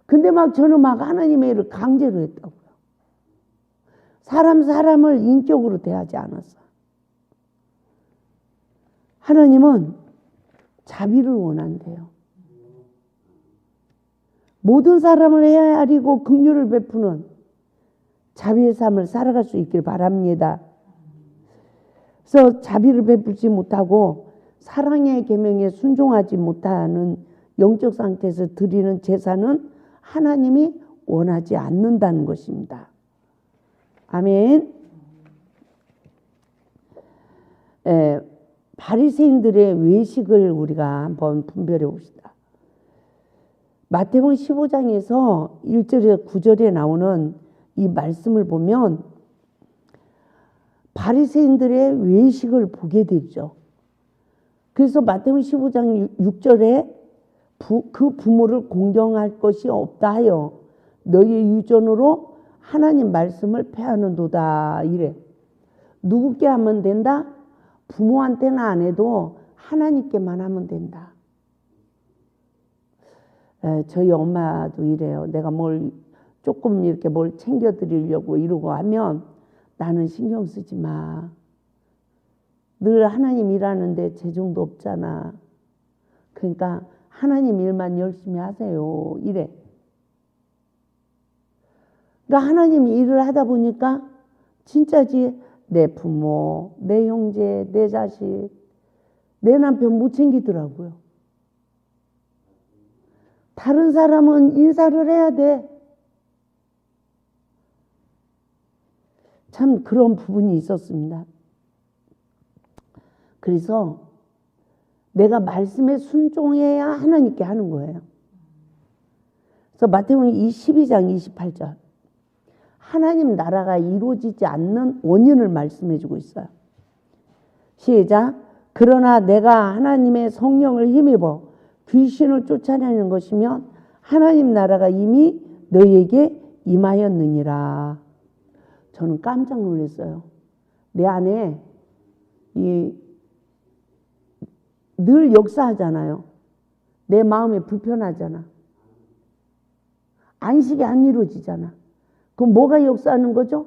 A: 근데 막 저는 막 하나님의 일을 강제로 했다고요. 사람을 인격으로 대하지 않았어요. 하나님은 자비를 원한대요. 모든 사람을 헤아리고 긍휼을 베푸는 자비의 삶을 살아갈 수 있길 바랍니다. 그래서 자비를 베풀지 못하고 사랑의 계명에 순종하지 못하는 영적 상태에서 드리는 제사는 하나님이 원하지 않는다는 것입니다. 아멘. 바리새인들의 외식을 우리가 한번 분별해 봅시다. 마태복음 15장에서 1절에 9절에 나오는 이 말씀을 보면 바리새인들의 외식을 보게 되죠. 그래서 마태복음 15장 6절에 그 부모를 공경할 것이 없다 하여 너희의 유전으로 하나님 말씀을 폐하는도다 이래. 누구께 하면 된다? 부모한테는 안 해도 하나님께만 하면 된다. 저희 엄마도 이래요. 내가 뭘 조금 이렇게 뭘 챙겨드리려고 이러고 하면 나는 신경 쓰지 마. 늘 하나님 일하는데 재정도 없잖아. 그러니까 하나님 일만 열심히 하세요. 이래. 그러니까 하나님 일을 하다 보니까 진짜지 내 부모, 내 형제, 내 자식, 내 남편 못 챙기더라고요. 다른 사람은 인사를 해야 돼. 참 그런 부분이 있었습니다. 그래서 내가 말씀에 순종해야 하나님께 하는 거예요. 그래서 마태복음 12장 28절 하나님 나라가 이루어지지 않는 원인을 말씀해 주고 있어요. 시작. 그러나 내가 하나님의 성령을 힘입어 귀신을 쫓아내는 것이면 하나님 나라가 이미 너희에게 임하였느니라. 저는 깜짝 놀랐어요. 내 안에 늘 역사하잖아요. 내 마음이 불편하잖아. 안식이 안 이루어지잖아. 그럼 뭐가 역사하는 거죠?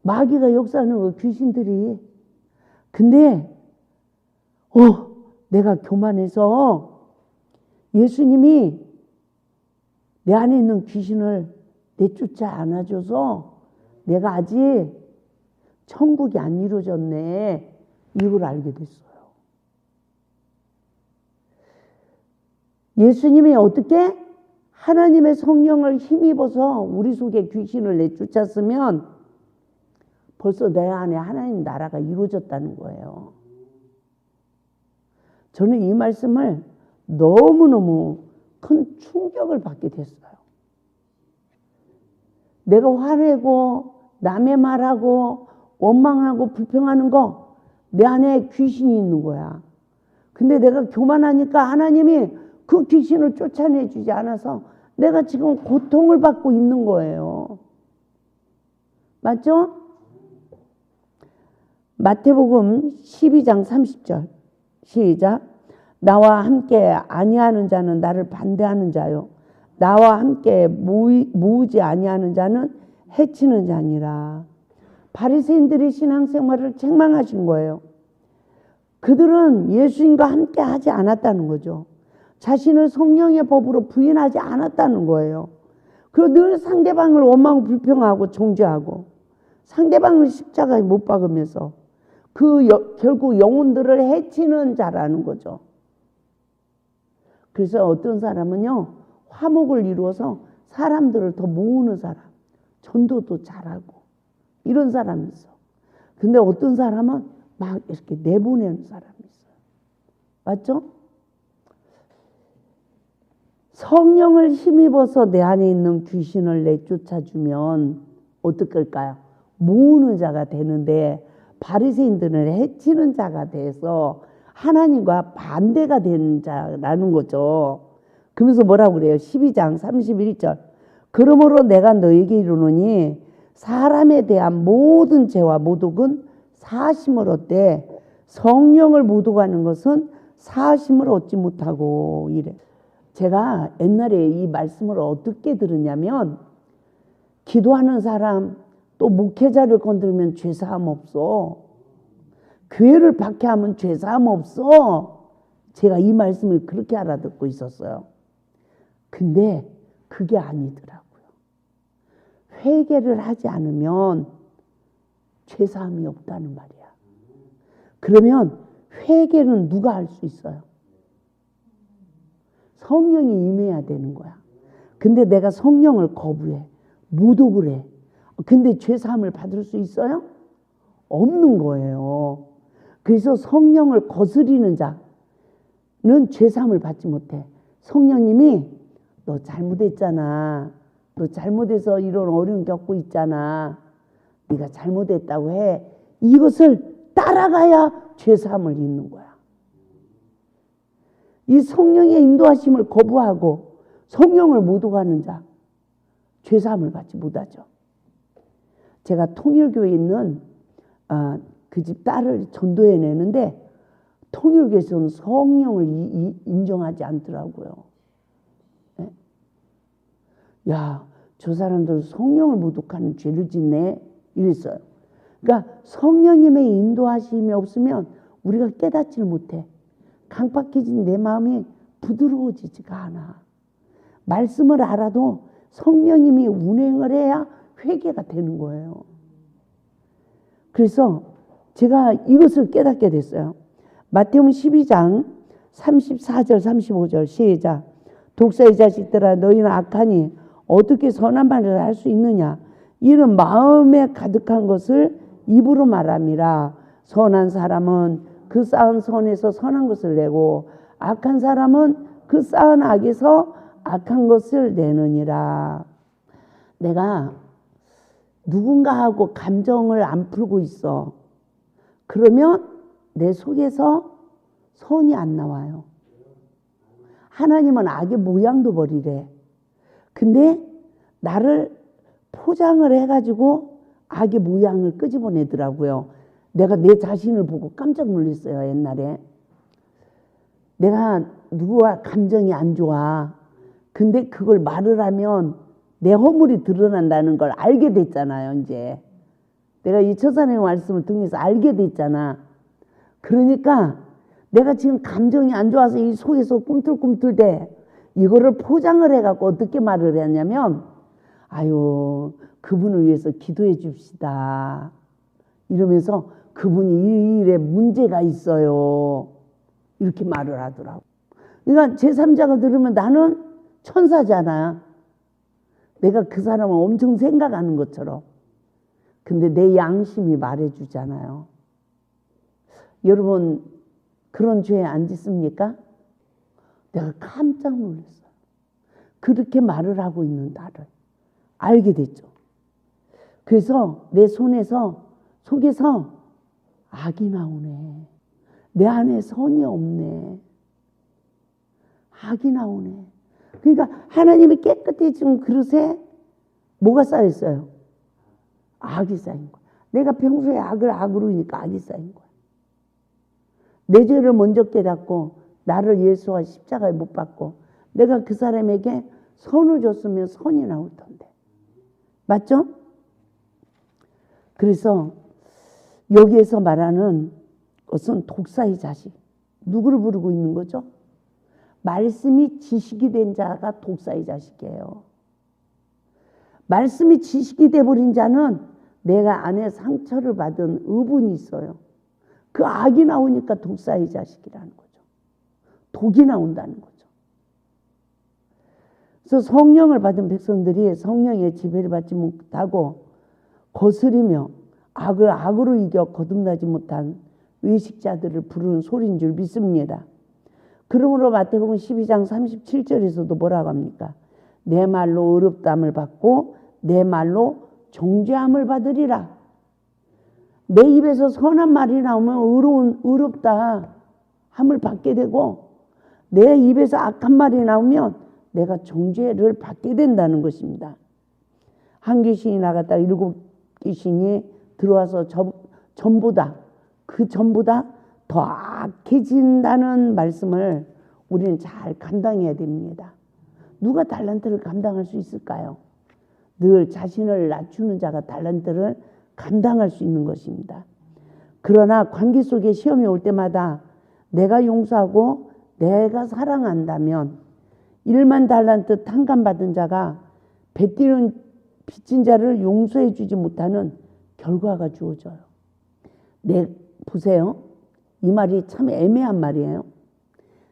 A: 마귀가 역사하는 거, 귀신들이. 근데 내가 교만해서 예수님이 내 안에 있는 귀신을 내쫓아 안아줘서 내가 아직 천국이 안 이루어졌네. 이걸 알게 됐어요. 예수님이 어떻게? 하나님의 성령을 힘입어서 우리 속에 귀신을 내쫓았으면 벌써 내 안에 하나님 나라가 이루어졌다는 거예요. 저는 이 말씀을 너무너무 큰 충격을 받게 됐어요. 내가 화내고 남의 말하고 원망하고 불평하는 거 내 안에 귀신이 있는 거야. 근데 내가 교만하니까 하나님이 그 귀신을 쫓아내주지 않아서 내가 지금 고통을 받고 있는 거예요. 맞죠? 마태복음 12장 30절 시작. 나와 함께 아니하는 자는 나를 반대하는 자요 나와 함께 모으지 아니하는 자는 해치는 자니라. 바리새인들의 신앙생활을 책망하신 거예요. 그들은 예수님과 함께 하지 않았다는 거죠. 자신을 성령의 법으로 부인하지 않았다는 거예요. 그리고 늘 상대방을 원망 불평하고 정죄하고 상대방을 십자가에 못 박으면서 결국 영혼들을 해치는 자라는 거죠. 그래서 어떤 사람은요, 화목을 이루어서 사람들을 더 모으는 사람, 전도도 잘하고 이런 사람이 있어. 근데 어떤 사람은 막 이렇게 내보내는 사람이 있어요. 맞죠? 성령을 힘입어서 내 안에 있는 귀신을 내쫓아주면 어떨까요? 모으는 자가 되는데 바리새인들은 해치는 자가 돼서 하나님과 반대가 된 자라는 거죠. 그러면서 뭐라고 그래요? 12장 31절. 그러므로 내가 너에게 이르노니 사람에 대한 모든 죄와 모독은 사심을 얻되 성령을 모독하는 것은 사심을 얻지 못하고 이래. 제가 옛날에 이 말씀을 어떻게 들었냐면 기도하는 사람 또 목회자를 건드리면 죄사함 없어. 교회를 박해하면 죄사함 없어. 제가 이 말씀을 그렇게 알아듣고 있었어요. 근데 그게 아니더라고요. 회개를 하지 않으면 죄사함이 없다는 말이야. 그러면 회개는 누가 할 수 있어요? 성령이 임해야 되는 거야. 근데 내가 성령을 거부해. 모독을 해. 근데 죄사함을 받을 수 있어요? 없는 거예요. 그래서 성령을 거스리는 자는 죄사함을 받지 못해. 성령님이 너 잘못했잖아. 너 잘못해서 이런 어려움 겪고 있잖아. 네가 잘못했다고 해. 이것을 따라가야 죄사함을 잊는 거야. 이 성령의 인도하심을 거부하고 성령을 모독하는 자, 죄사함을 받지 못하죠. 제가 통일교에 있는 그 집 딸을 전도해 내는데 통일교에서는 성령을 인정하지 않더라고요. 네? 야, 저 사람들 성령을 모독하는 죄를 짓네 이랬어요. 그러니까 성령님의 인도하심이 없으면 우리가 깨닫지를 못해. 강팍해진 내 마음이 부드러워지지가 않아. 말씀을 알아도 성령님이 운행을 해야 회개가 되는 거예요. 그래서 제가 이것을 깨닫게 됐어요. 마태복음 12장 34절 35절 시작. 독사의 자식들아 너희는 악하니 어떻게 선한 말을 할 수 있느냐. 이는 마음에 가득한 것을 입으로 말함이라. 선한 사람은 그 쌓은 선에서 선한 것을 내고 악한 사람은 그 쌓은 악에서 악한 것을 내느니라. 내가 누군가하고 감정을 안 풀고 있어. 그러면 내 속에서 선이 안 나와요. 하나님은 악의 모양도 버리래. 근데 나를 포장을 해가지고 악의 모양을 끄집어내더라고요. 내가 내 자신을 보고 깜짝 놀랐어요. 옛날에 내가 누구와 감정이 안 좋아. 근데 그걸 말을 하면 내 허물이 드러난다는 걸 알게 됐잖아요. 이제 내가 이 처사님의 말씀을 통해서 알게 됐잖아. 그러니까 내가 지금 감정이 안 좋아서 이 속에서 꿈틀꿈틀대. 이거를 포장을 해갖고 어떻게 말을 했냐면 아유 그분을 위해서 기도해 줍시다. 이러면서 그분이 이 일에 문제가 있어요. 이렇게 말을 하더라고. 그러니까 제3자가 들으면 나는 천사잖아. 내가 그 사람을 엄청 생각하는 것처럼. 근데 내 양심이 말해주잖아요. 여러분 그런 죄 안 짓습니까? 내가 깜짝 놀랐어요. 그렇게 말을 하고 있는 나를 알게 됐죠. 그래서 내 속에서 악이 나오네. 내 안에 선이 없네. 악이 나오네. 그러니까 하나님이 깨끗해진 그릇에 뭐가 쌓였어요? 악이 쌓인 거야. 내가 평소에 악을 악으로 하니까 악이 쌓인 거야. 내 죄를 먼저 깨닫고 나를 예수와 십자가에 못 박고 내가 그 사람에게 선을 줬으면 선이 나올 텐데. 맞죠? 그래서 여기에서 말하는 것은 독사의 자식. 누구를 부르고 있는 거죠? 말씀이 지식이 된 자가 독사의 자식이에요. 말씀이 지식이 돼버린 자는 내가 안에 상처를 받은 의분이 있어요. 그 악이 나오니까 독사의 자식이라는 거죠. 독이 나온다는 거죠. 그래서 성령을 받은 백성들이 성령의 지배를 받지 못하고 거스리며 악을 악으로 이겨 거듭나지 못한 외식자들을 부르는 소리인 줄 믿습니다. 그러므로 마태복음 12장 37절에서도 뭐라고 합니까? 내 말로 의롭다함을 받고 내 말로 정죄함을 받으리라. 내 입에서 선한 말이 나오면 의롭다 함을 받게 되고, 내 입에서 악한 말이 나오면 내가 정죄를 받게 된다는 것입니다. 한 귀신이 나갔다 7 귀신이 들어와서 전보다 더 악해진다는 말씀을 우리는 잘 감당해야 됩니다. 누가 달란트를 감당할 수 있을까요? 늘 자신을 낮추는 자가 달란트를 감당할 수 있는 것입니다. 그러나 관계 속에 시험이 올 때마다 내가 용서하고 내가 사랑한다면 1만 달란트 탕감받은 자가 베띠는 빚진 자를 용서해 주지 못하는 결과가 주어져요. 보세요. 이 말이 참 애매한 말이에요.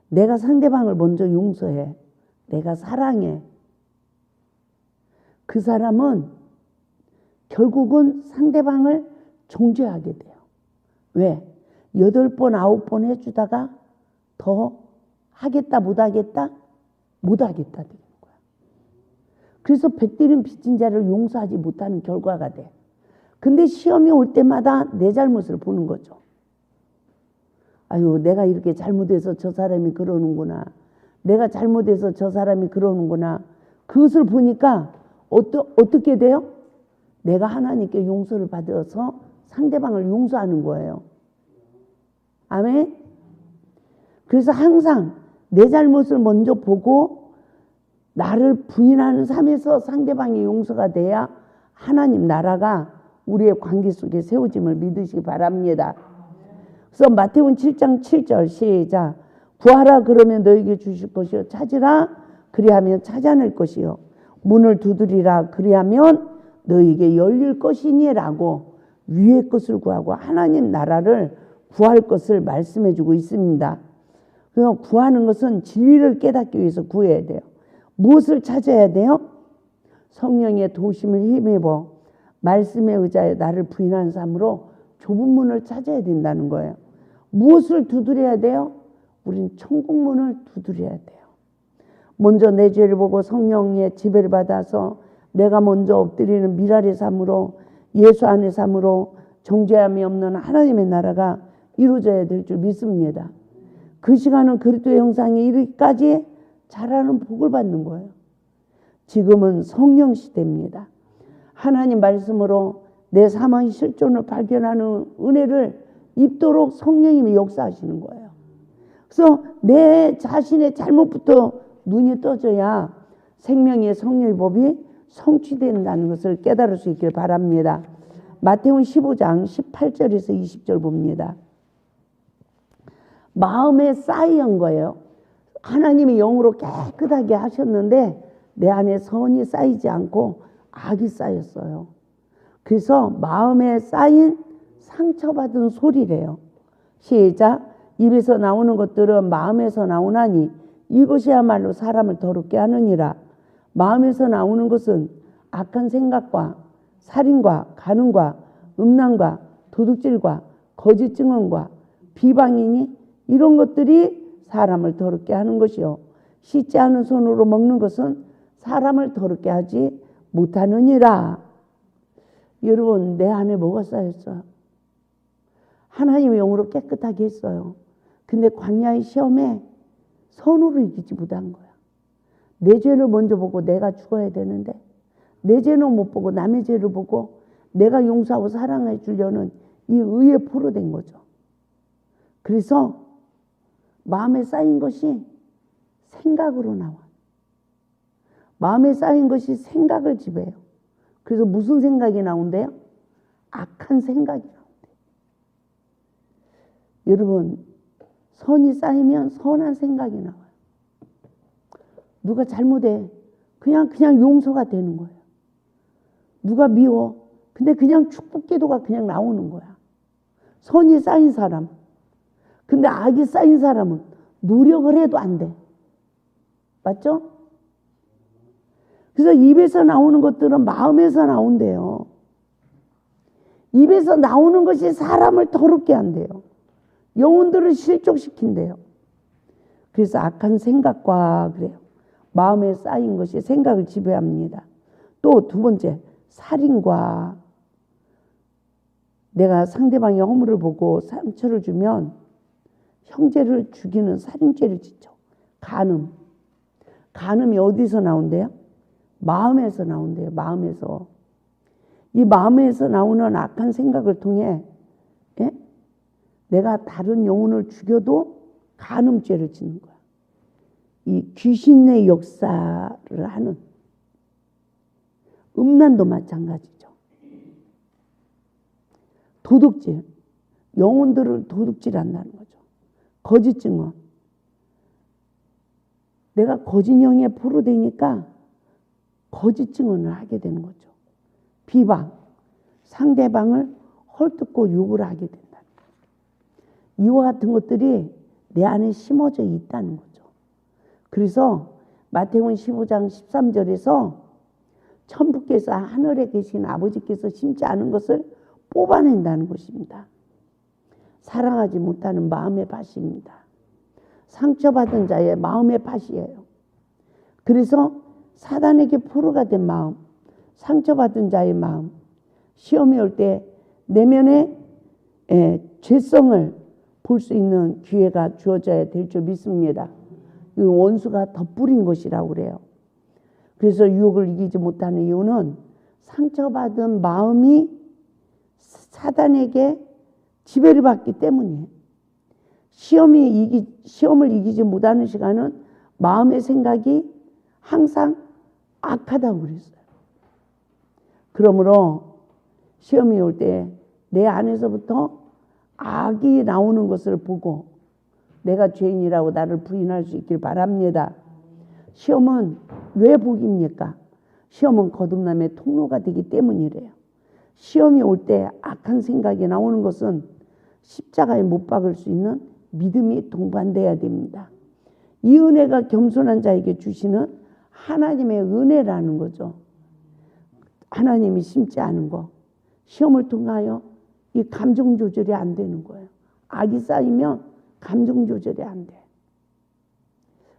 A: 내가 상대방을 먼저 용서해. 내가 사랑해. 그 사람은 결국은 상대방을 정죄하게 돼요. 왜? 8번, 9번 해주다가 더 하겠다, 못하겠다? 못하겠다 되는 거야. 그래서 베띠는 빚진 자를 용서하지 못하는 결과가 돼. 근데 시험이 올 때마다 내 잘못을 보는 거죠. 아유, 내가 이렇게 잘못해서 저 사람이 그러는구나. 내가 잘못해서 저 사람이 그러는구나. 그것을 보니까 어떻게 돼요? 내가 하나님께 용서를 받아서 상대방을 용서하는 거예요. 아멘? 그래서 항상 내 잘못을 먼저 보고 나를 부인하는 삶에서 상대방이 용서가 돼야 하나님 나라가 우리의 관계 속에 세워짐을 믿으시기 바랍니다. 그래서 마태복음 7장 7절 시작. 구하라 그러면 너에게 주실 것이요, 찾으라 그리하면 찾아낼 것이요, 문을 두드리라 그리하면 너에게 열릴 것이니라고 위의 것을 구하고 하나님 나라를 구할 것을 말씀해 주고 있습니다. 그래서 구하는 것은 진리를 깨닫기 위해서 구해야 돼요. 무엇을 찾아야 돼요? 성령의 도심을 힘입어 말씀에 의지하여 나를 부인하는 삶으로 좁은 문을 찾아야 된다는 거예요. 무엇을 두드려야 돼요? 우린 천국 문을 두드려야 돼요. 먼저 내 죄를 보고 성령의 지배를 받아서 내가 먼저 엎드리는 미랄의 삶으로, 예수 안의 삶으로 정죄함이 없는 하나님의 나라가 이루어져야 될 줄 믿습니다. 그 시간은 그리스도의 형상에 이르기까지 자라는 복을 받는 거예요. 지금은 성령 시대입니다. 하나님 말씀으로 내 사망의 실존을 발견하는 은혜를 입도록 성령님이 역사하시는 거예요. 그래서 내 자신의 잘못부터 눈이 떠져야 생명의 성령의 법이 성취된다는 것을 깨달을 수 있길 바랍니다. 마태복음 15장 18절에서 20절 봅니다. 마음에 쌓인 거예요. 하나님이 영으로 깨끗하게 하셨는데 내 안에 선이 쌓이지 않고 악이 쌓였어요. 그래서 마음에 쌓인 상처받은 소리래요. 시작. 입에서 나오는 것들은 마음에서 나오나니 이것이야말로 사람을 더럽게 하느니라. 마음에서 나오는 것은 악한 생각과 살인과 간음과 음란과 도둑질과 거짓 증언과 비방이니 이런 것들이 사람을 더럽게 하는 것이요, 씻지 않은 손으로 먹는 것은 사람을 더럽게 하지 못하느니라. 여러분, 내 안에 뭐가 쌓였어요? 하나님의 영으로 깨끗하게 했어요. 근데 광야의 시험에 선으로 이기지 못한 거야. 내 죄를 먼저 보고 내가 죽어야 되는데 내 죄는 못 보고 남의 죄를 보고 내가 용서하고 사랑해 주려는 이 의에 포로된 거죠. 그래서 마음에 쌓인 것이 생각으로 나와. 마음에 쌓인 것이 생각을 지배해요. 그래서 무슨 생각이 나온대요? 악한 생각이 나온대요. 여러분, 선이 쌓이면 선한 생각이 나와요. 누가 잘못해, 그냥 용서가 되는 거예요. 누가 미워, 근데 그냥 축복 기도가 그냥 나오는 거야. 선이 쌓인 사람. 근데 악이 쌓인 사람은 노력을 해도 안 돼. 맞죠? 그래서 입에서 나오는 것들은 마음에서 나온대요. 입에서 나오는 것이 사람을 더럽게 한대요. 영혼들을 실족시킨대요. 그래서 악한 생각과 그래요. 마음에 쌓인 것이 생각을 지배합니다. 또 두 번째, 살인과. 내가 상대방의 허물을 보고 상처를 주면 형제를 죽이는 살인죄를 짓죠. 간음. 간음이 어디서 나온대요? 마음에서 나온대요. 마음에서. 이 마음에서 나오는 악한 생각을 통해 내가 다른 영혼을 죽여도 간음죄를 짓는 거야. 이 귀신의 역사를 하는 음란도 마찬가지죠. 도둑질, 영혼들을 도둑질한다는 거죠. 거짓 증언. 내가 거짓 영에 포로되니까 거짓 증언을 하게 되는 거죠. 비방, 상대방을 헐뜯고 욕을 하게 된다. 이와 같은 것들이 내 안에 심어져 있다는 거죠. 그래서 마태복음 15장 13절에서 천부께서 하늘에 계신 아버지께서 심지 않은 것을 뽑아낸다는 것입니다. 사랑하지 못하는 마음의 밭입니다. 상처받은 자의 마음의 밭이에요. 그래서 사단에게 포로가 된 마음, 상처받은 자의 마음, 시험이 올 때 내면의 죄성을 볼 수 있는 기회가 주어져야 될 줄 믿습니다. 이 원수가 덧뿌린 것이라고 그래요. 그래서 유혹을 이기지 못하는 이유는 상처받은 마음이 사단에게 지배를 받기 때문이에요. 시험을 이기지 못하는 시간은 마음의 생각이 항상 악하다고 그랬어요. 그러므로 시험이 올 때 내 안에서부터 악이 나오는 것을 보고 내가 죄인이라고 나를 부인할 수 있길 바랍니다. 시험은 왜 복입니까? 시험은 거듭남의 통로가 되기 때문이래요. 시험이 올 때 악한 생각이 나오는 것은 십자가에 못 박을 수 있는 믿음이 동반돼야 됩니다. 이 은혜가 겸손한 자에게 주시는 하나님의 은혜라는 거죠. 하나님이 심지 않은 거. 시험을 통하여 이 감정 조절이 안 되는 거예요. 악이 쌓이면 감정 조절이 안 돼.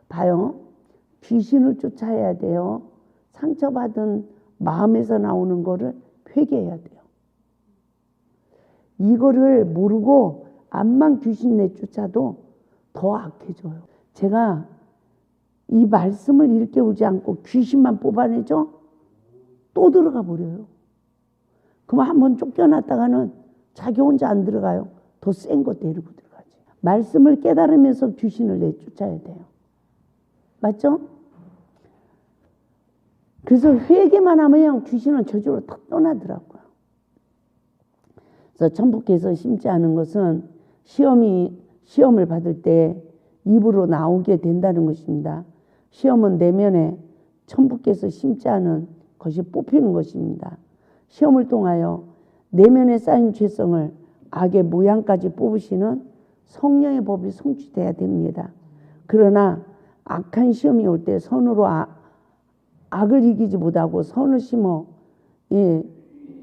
A: 봐요. 귀신을 쫓아야 돼요. 상처받은 마음에서 나오는 거를 회개해야 돼요. 이거를 모르고 암만 귀신 내쫓아도 더 악해져요. 제가 이 말씀을 일깨우지 않고 귀신만 뽑아내죠? 또 들어가 버려요. 그럼 한번 쫓겨났다가는 자기 혼자 안 들어가요. 더 센 거 데리고 들어가지. 말씀을 깨달으면서 귀신을 내쫓아야 돼요. 맞죠? 그래서 회개만 하면 귀신은 저절로 탁 떠나더라고요. 그래서 천부께서 심지 않은 것은 시험을 받을 때 입으로 나오게 된다는 것입니다. 시험은 내면에 천부께서 심지 않은 것이 뽑히는 것입니다. 시험을 통하여 내면에 쌓인 죄성을 악의 모양까지 뽑으시는 성령의 법이 성취돼야 됩니다. 그러나 악한 시험이 올 때 선으로 악을 이기지 못하고 선을 심어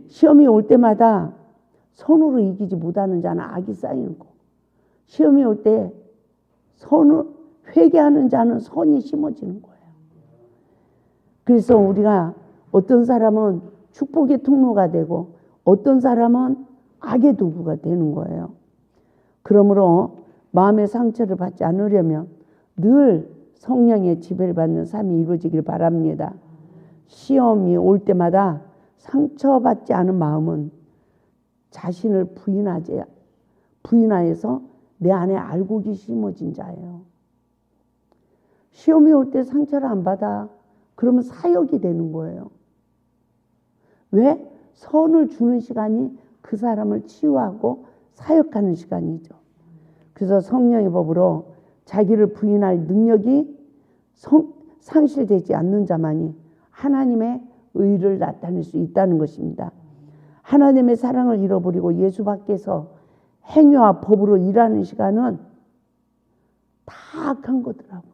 A: 시험이 올 때마다 선으로 이기지 못하는 자는 악이 쌓이는 거. 시험이 올 때 선을 회개하는 자는 선이 심어지는 거예요. 그래서 우리가 어떤 사람은 축복의 통로가 되고 어떤 사람은 악의 도구가 되는 거예요. 그러므로 마음의 상처를 받지 않으려면 늘 성령의 지배를 받는 삶이 이루어지길 바랍니다. 시험이 올 때마다 상처받지 않은 마음은 자신을 부인하여서 내 안에 알곡이 심어진 자예요. 시험이 올 때 상처를 안 받아. 그러면 사역이 되는 거예요. 왜? 선을 주는 시간이 그 사람을 치유하고 사역하는 시간이죠. 그래서 성령의 법으로 자기를 부인할 능력이 상실되지 않는 자만이 하나님의 의를 나타낼 수 있다는 것입니다. 하나님의 사랑을 잃어버리고 예수 밖에서 행위와 법으로 일하는 시간은 다 악한 거더라고요.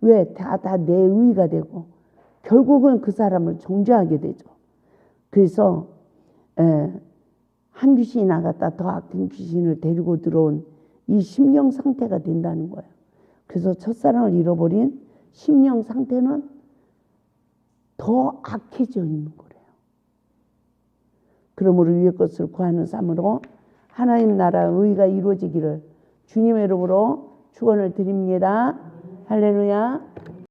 A: 왜? 다 내 의가 되고 결국은 그 사람을 정죄하게 되죠. 그래서 한 귀신이 나갔다 더 악한 귀신을 데리고 들어온 이 심령 상태가 된다는 거예요. 그래서 첫사랑을 잃어버린 심령 상태는 더 악해져 있는 거래요. 그러므로 위의 것을 구하는 삶으로 하나님 나라의 의가 이루어지기를 주님의 이름으로 축원을 드립니다. 할렐루야.